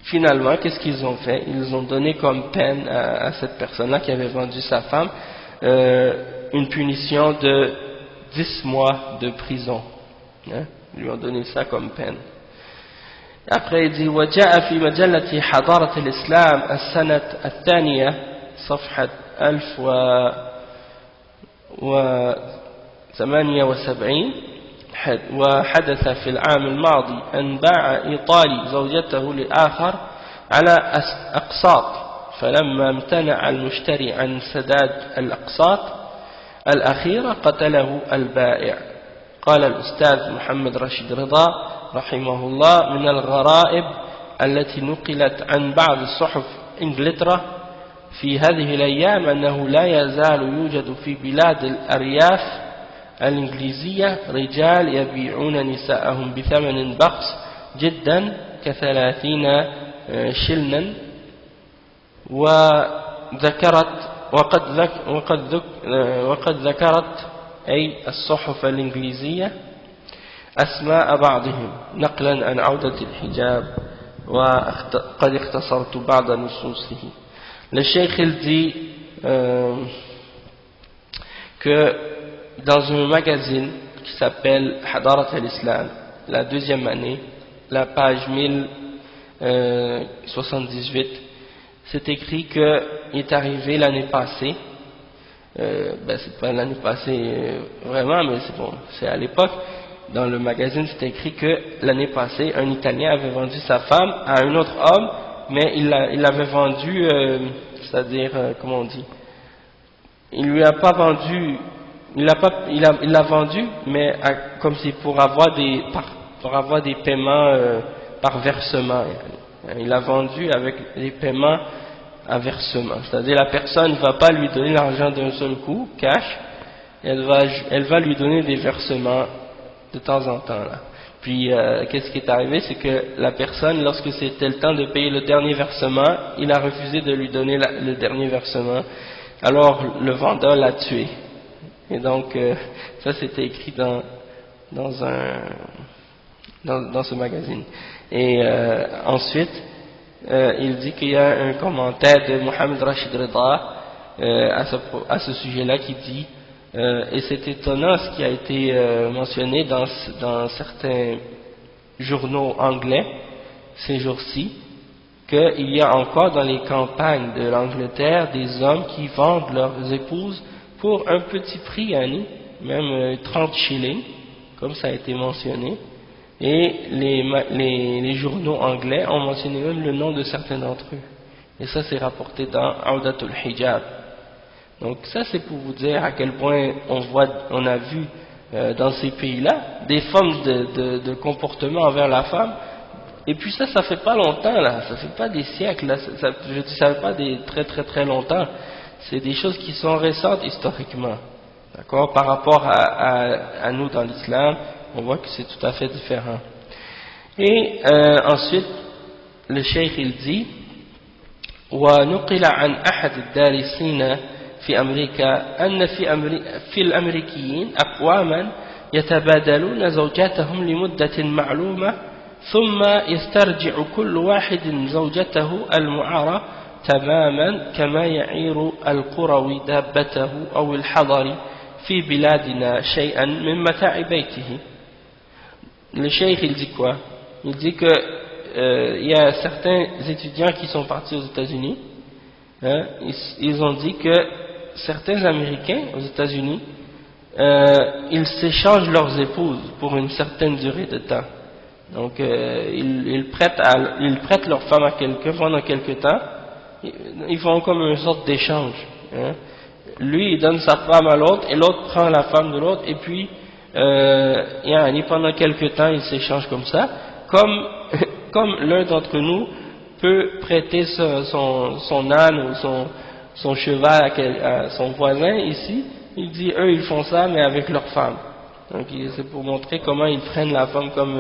finalement, qu'est-ce qu'ils ont fait? Ils ont donné comme peine à cette personne-là qui avait vendu sa femme une punition de 10 mois de prison. Hein? Ils lui ont donné ça comme peine. Après il dit وجاء في مجلة حضارة الإسلام السنة الثانية صفحة 1078 وحدث في العام الماضي أن باع إيطالي زوجته لآخر على أقساط، فلما امتنع المشتري عن سداد الأقساط الأخيرة قتله البائع. قال الأستاذ محمد رشيد رضا رحمه الله من الغرائب التي نقلت عن بعض الصحف إنجلترا في هذه الأيام أنه لا يزال يوجد في بلاد الأرياف الإنجليزية رجال يبيعون نساءهم بثمن بخس جدا ك30 شلنا، وقد ذكرت أي الصحف الإنجليزية أسماء بعضهم نقلا عن عودة الحجاب، وقد اختصرت بعض نصوصه. Le cheikh il dit que dans un magazine qui s'appelle Hadarat al-Islam, la deuxième année, la page 1078, c'est écrit qu'il est arrivé l'année passée, c'est pas l'année passée vraiment, mais c'est bon, c'est à l'époque, dans le magazine c'est écrit que l'année passée, un Italien avait vendu sa femme à un autre homme, mais il l'avait vendu, c'est-à-dire, comment on dit, il lui a pas vendu, il l'a vendu, mais comme c'est pour avoir des paiements par versement. Il l'a vendu avec des paiements à versement, c'est-à-dire la personne ne va pas lui donner l'argent d'un seul coup, cash, elle va lui donner des versements de temps en temps là. Puis qu'est-ce qui est arrivé, c'est que la personne, lorsque c'était le temps de payer le dernier versement, il a refusé de lui donner le dernier versement. Alors le vendeur l'a tué. Et donc ça c'était écrit dans ce magazine. Et ensuite il dit qu'il y a un commentaire de Mohamed Rashid Rida à ce sujet-là qui dit et c'est étonnant ce qui a été mentionné dans certains journaux anglais ces jours-ci, qu'il y a encore dans les campagnes de l'Angleterre des hommes qui vendent leurs épouses pour un petit prix, même 30 shillings, comme ça a été mentionné, et les journaux anglais ont mentionné même le nom de certains d'entre eux, et ça c'est rapporté dans Audatul Hijab. Donc ça c'est pour vous dire à quel point on a vu dans ces pays-là des formes de comportement envers la femme, et puis ça fait pas longtemps là, ça fait pas des siècles là, je ne savais pas des très très très longtemps, c'est des choses qui sont récentes historiquement, d'accord, par rapport à nous dans l'islam, on voit que c'est tout à fait différent. Et ensuite le cheikh il dit وَنُقِلَ عَنْ أَحَدِ الدَّارِسِينَ في أمريكا أن في الأمريكيين أقواما يتبادلون زوجاتهم لمدة معلومة ثم يسترجع كل واحد زوجته المعارة تماما كما يعير القروي دابته أو الحضري في بلادنا شيئا من متاع بيته. Le cheikh il dit quoi? Il dit que il y a certains étudiants qui sont partis aux États-Unis, ils ont dit que certains Américains aux États-Unis, ils s'échangent leurs épouses pour une certaine durée de temps. Donc ils prêtent leur femme à quelqu'un pendant quelque temps, ils font comme une sorte d'échange. Lui il donne sa femme à l'autre et l'autre prend la femme de l'autre, et puis pendant quelque temps ils s'échangent comme ça, comme l'un d'entre nous peut prêter son âne ou son cheval à son voisin ici, il dit eux ils font ça mais avec leur femme. Donc c'est pour montrer comment ils prennent la femme comme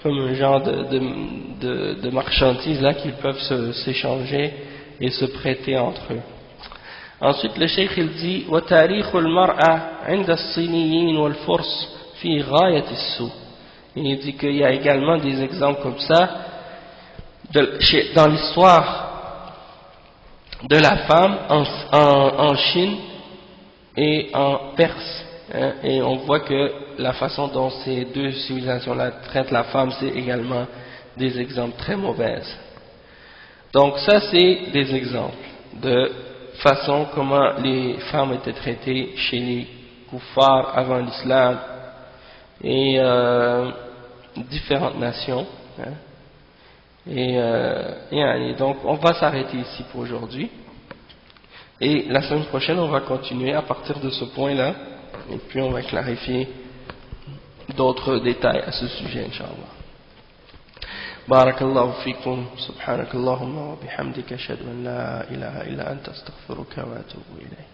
un genre de marchandise là qu'ils peuvent s'échanger et se prêter entre eux. Ensuite le cheikh il dit وتاريخ المرأة عند الصينيين والفرس في غاية السوء. Il dit qu'il y a également des exemples comme ça dans l'histoire de la femme en Chine et en Perse, et on voit que la façon dont ces deux civilisations-là traitent la femme, c'est également des exemples très mauvaises. Donc ça c'est des exemples de façon comment les femmes étaient traitées chez les kuffars avant l'islam et différentes nations, et donc on va s'arrêter ici pour aujourd'hui, et la semaine prochaine on va continuer à partir de ce point là, et puis on va clarifier d'autres détails à ce sujet, Inch'Allah. Barakallahu fikum, subhanakallahumma wa bihamdika, ashhadu an la ilaha illa anta, astaghfiruka wa atubu ilayk.